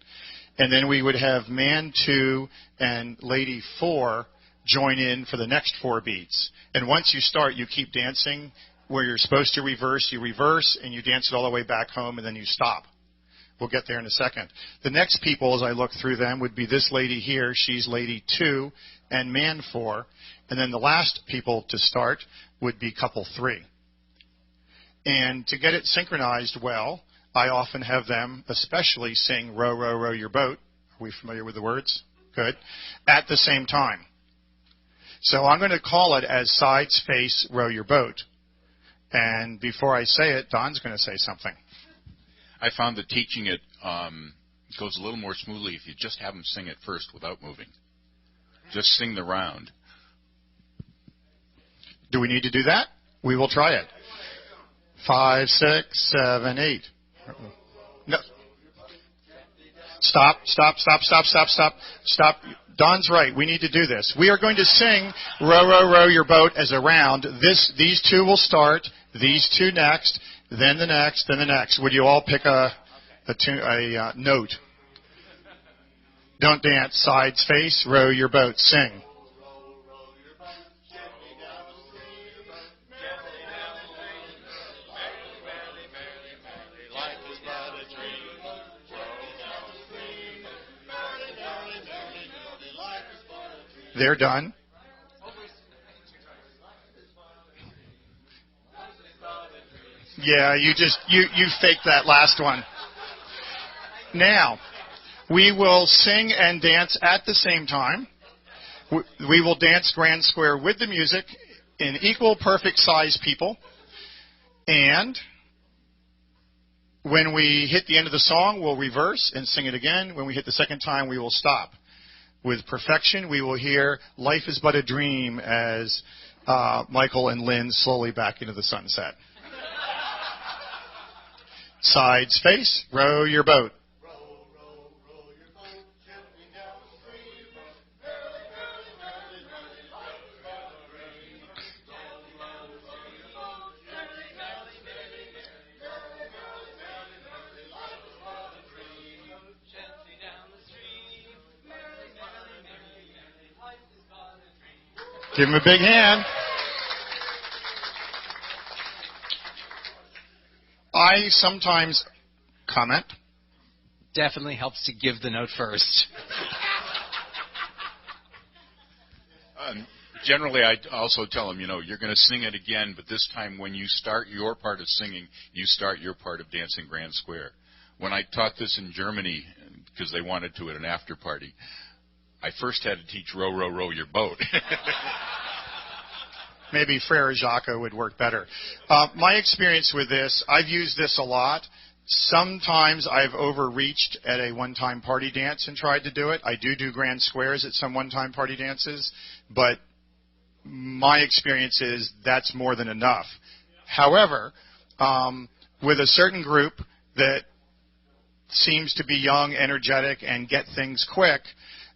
And then we would have man 2 and lady 4 join in for the next 4 beats. And once you start, you keep dancing. Where you're supposed to reverse, you reverse, and you dance it all the way back home, and then you stop. We'll get there in a second. The next people, as I look through them, would be this lady here. She's lady 2 and man 4. And then the last people to start would be couple 3. And to get it synchronized well, I often have them especially sing row, row, row your boat. Are we familiar with the words? Good. At the same time. So I'm going to call it as sides face row your boat. And before I say it, Don's going to say something.
I found that teaching it goes a little more smoothly if you just have them sing it first without moving. Just sing the round.
Do we need to do that? We will try it. 5, 6, 7, 8. No. Stop. Don's right. We need to do this. We are going to sing row, row, row your boat as a round. These 2 will start. These 2 next. Then the next. Then the next. Would you all pick a note? Don't dance. Sides face. Row your boat. Sing. They're done. Yeah, you faked that last one. Now, we will sing and dance at the same time. We will dance grand square with the music in equal perfect size people. And when we hit the end of the song, we'll reverse and sing it again. When we hit the second time, we will stop. With perfection, we will hear Life is But a Dream as Michael and Lynn slowly back into the sunset. Sides face, row your boat. Give him a big hand. I sometimes comment.
Definitely helps to give the note first.
Generally, I also tell them, you're going to sing it again, but this time when you start your part of singing, you start your part of dancing grand square. When I taught this in Germany, because they wanted to at an after party, I first had to teach row, row, row your boat.
Maybe Frere Jacques would work better. My experience with this, I've used this a lot. Sometimes I've overreached at a one-time party dance and tried to do it. I do grand squares at some one-time party dances, but my experience is that's more than enough. However, with a certain group that seems to be young, energetic, and get things quick,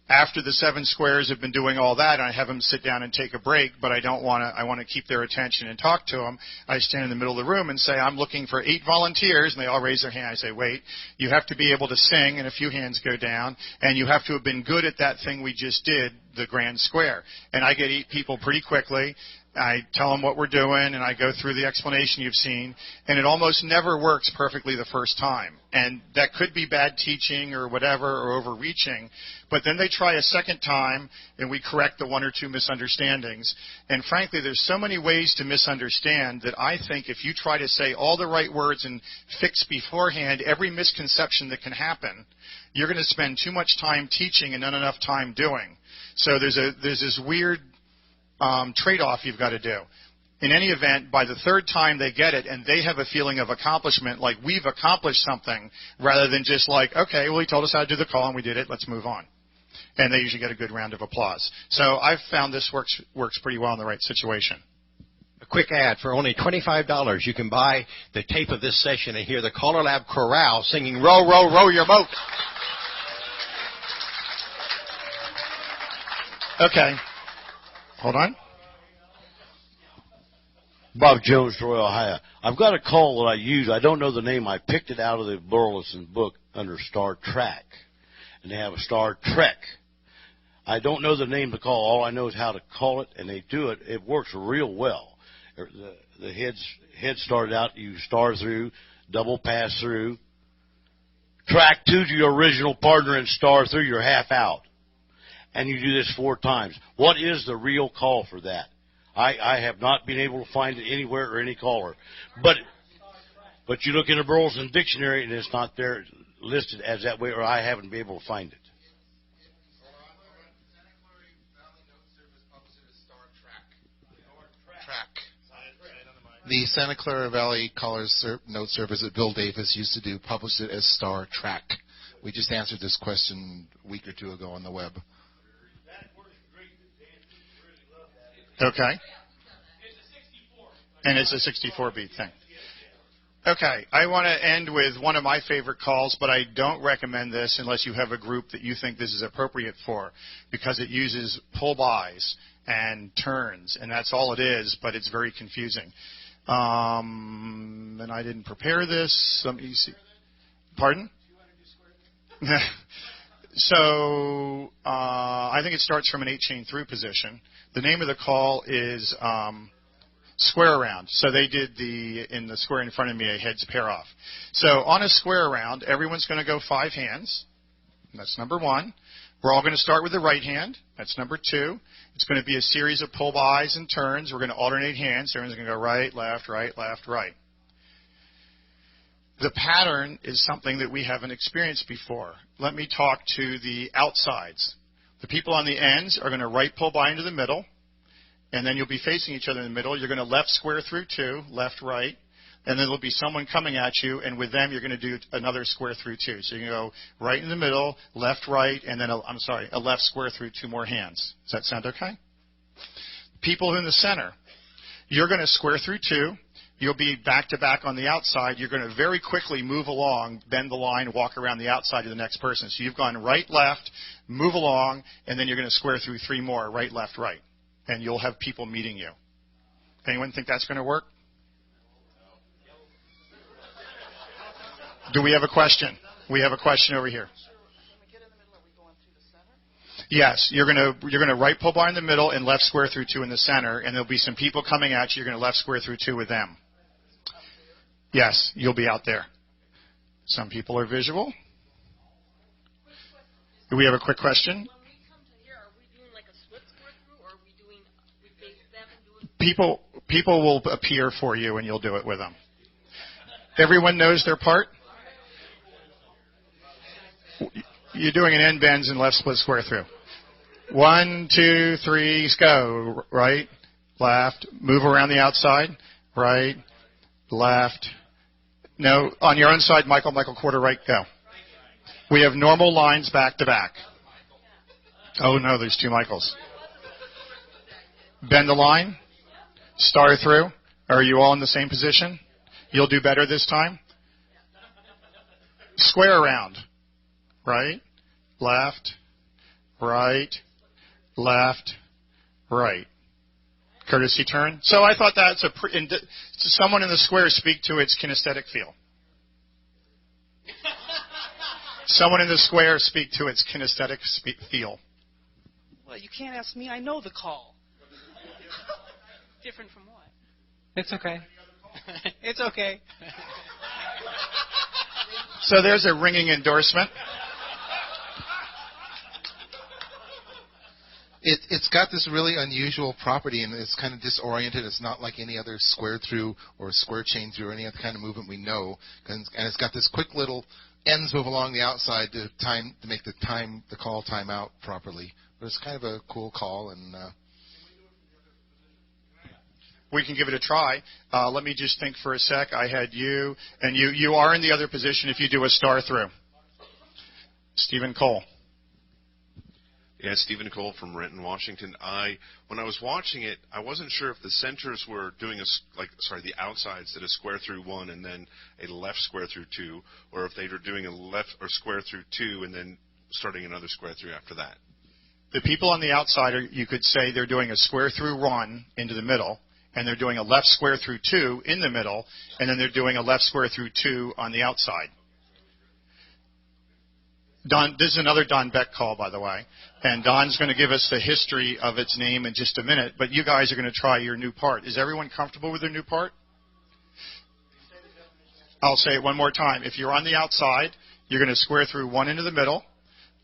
after the 7 squares have been doing all that, I have them sit down and take a break, but I want to keep their attention and talk to them. I stand in the middle of the room and say, I'm looking for 8 volunteers, and they all raise their hand. I say, wait, you have to be able to sing, and a few hands go down, and you have to have been good at that thing we just did, the grand square. And I get 8 people pretty quickly. I tell them what we're doing, and I go through the explanation you've seen, and it almost never works perfectly the first time. And that could be bad teaching or whatever, or overreaching, but then they try a second time, and we correct the 1 or 2 misunderstandings. And frankly, there's so many ways to misunderstand that I think if you try to say all the right words and fix beforehand every misconception that can happen, you're going to spend too much time teaching and not enough time doing. So there's this weird trade-off you've got to do. In any event, by the 3rd time they get it, and they have a feeling of accomplishment, like we've accomplished something, rather than just like, okay, well, he told us how to do the call, and we did it, let's move on. and they usually get a good round of applause. So I've found this works pretty well in the right situation.
A quick ad. For only $25, you can buy the tape of this session and hear the CALLERLAB chorale singing "Row, row, row your boat."
Okay. Hold on.
Bob Jones, Troy, Ohio. I've got a call that I use. I don't know the name. I picked it out of the Burleson book under Star Trek. And they have a Star Trek. I don't know the name of the call. All I know is how to call it, and they do it. It works real well. The head started out, you star through, double pass through. Track 2 to your original partner and star through, you're half out. And you do this 4 times. What is the real call for that? I have not been able to find it anywhere or any caller. But you look in the Burleson dictionary and it's not there listed as that way, or I haven't been able to find it.
The Santa Clara Valley Callers Note Service that Bill Davis used to do published it as Star Trek. We just answered this question a week or 2 ago on the web.
Okay. And it's a 64-beat thing. Okay, I want to end with one of my favorite calls, but I don't recommend this unless you have a group that you think this is appropriate for, because it uses pull-bys and turns, and that's all it is, but it's very confusing. And I didn't prepare this. Pardon? So I think it starts from an 8-chain through position. The name of the call is square around. So they did in the square in front of me, a heads pair off. So on a square around, everyone's going to go 5 hands. That's number 1. We're all going to start with the right hand. That's number 2. It's going to be a series of pull-bys and turns. We're going to alternate hands. Everyone's going to go right, left, right, left, right. The pattern is something that we haven't experienced before. Let me talk to the outsides. The people on the ends are going to right pull-by into the middle, and then you'll be facing each other in the middle. You're going to left square through 2, left, right. And then there'll be someone coming at you, and with them you're going to do another square through 2. So you can go right in the middle, left, right, and then, a left square through 2 more hands. Does that sound okay? People in the center, you're going to square through 2. You'll be back-to-back on the outside. You're going to very quickly move along, bend the line, walk around the outside of the next person. So you've gone right, left, move along, and then you're going to square through 3 more, right, left, right. And you'll have people meeting you. Anyone think that's going to work? Do we have a question? We have a question over here. Yes, you're going to right pull bar in the middle and left square through 2 in the center, and there'll be some people coming at you. You're going to left square through 2 with them. Yes, you'll be out there. Some people are visual. Do we have a quick question? People will appear for you, and you'll do it with them. Everyone knows their part? You're doing an end bends and left split square through. 1, 2, 3, go. Right, left, move around the outside. Right, left. No, on your own side, Michael, quarter right, go. We have normal lines back to back. Oh, no, there's 2 Michaels. Bend the line. Star through. Are you all in the same position? You'll do better this time. Square around. Right, left, right, left, right. Courtesy turn. So I thought that's someone in the square speak to its kinesthetic feel. Someone in the square speak to its kinesthetic feel.
Well, you can't ask me. I know the call.
Different from what? It's okay. It's okay.
So there's a ringing endorsement.
It's got this really unusual property, and it's kind of disoriented. It's not like any other square through or square chain through or any other kind of movement we know. And it's got this quick little ends move along the outside to make the call time out properly. But it's kind of a cool call, and
we can give it a try. Let me just think for a sec. I had you, and you are in the other position if you do a star through. Stephen Cole.
Yeah, Stephen Cole from Renton, Washington. When I was watching it, I wasn't sure if the centers were doing the outsides did a square through 1 and then a left square through 2, or if they were doing a left or square through 2 and then starting another square through after that.
The people on the outside, you could say they're doing a square through 1 into the middle, and they're doing a left square through 2 in the middle, and then they're doing a left square through 2 on the outside. Don, this is another Don Beck call, by the way, and Don's going to give us the history of its name in just a minute, but you guys are going to try your new part. Is everyone comfortable with their new part? I'll say it one more time. If you're on the outside, you're going to square through 1 into the middle,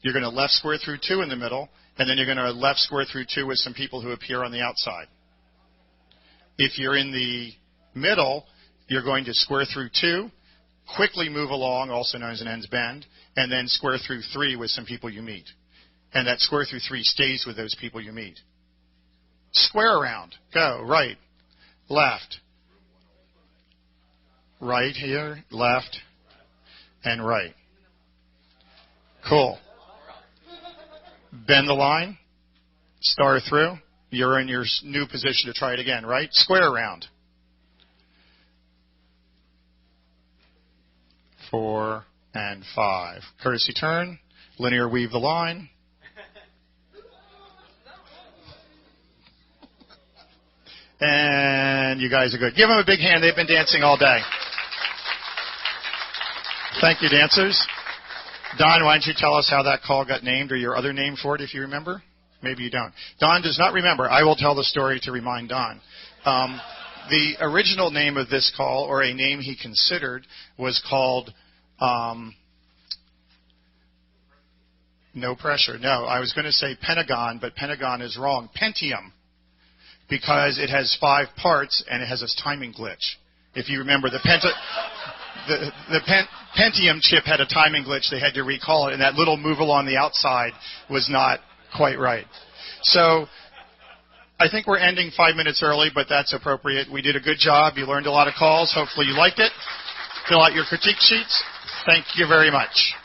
you're going to left square through 2 in the middle, and then you're going to left square through 2 with some people who appear on the outside. If you're in the middle, you're going to square through 2, quickly move along, also known as an ends bend, and then square through 3 with some people you meet. And that square through 3 stays with those people you meet. Square around. Go. Right. Left. Right here. Left. And right. Cool. Bend the line. Star through. You're in your new position to try it again, right? Square around. 4 and 5. Courtesy turn. Linear weave the line. And you guys are good. Give them a big hand. They've been dancing all day. Thank you, dancers. Don, why don't you tell us how that call got named, or your other name for it, if you remember? Maybe you don't. Don does not remember. I will tell the story to remind Don. The original name of this call, or a name he considered, was called No Pressure. No, I was going to say Pentagon, but Pentagon is wrong. Pentium, because it has 5 parts and it has a timing glitch. If you remember, the Pentium chip had a timing glitch. They had to recall it, and that little move along the outside was not quite right. So I think we're ending 5 minutes early, but that's appropriate. We did a good job. You learned a lot of calls. Hopefully you liked it. Fill out your critique sheets. Thank you very much.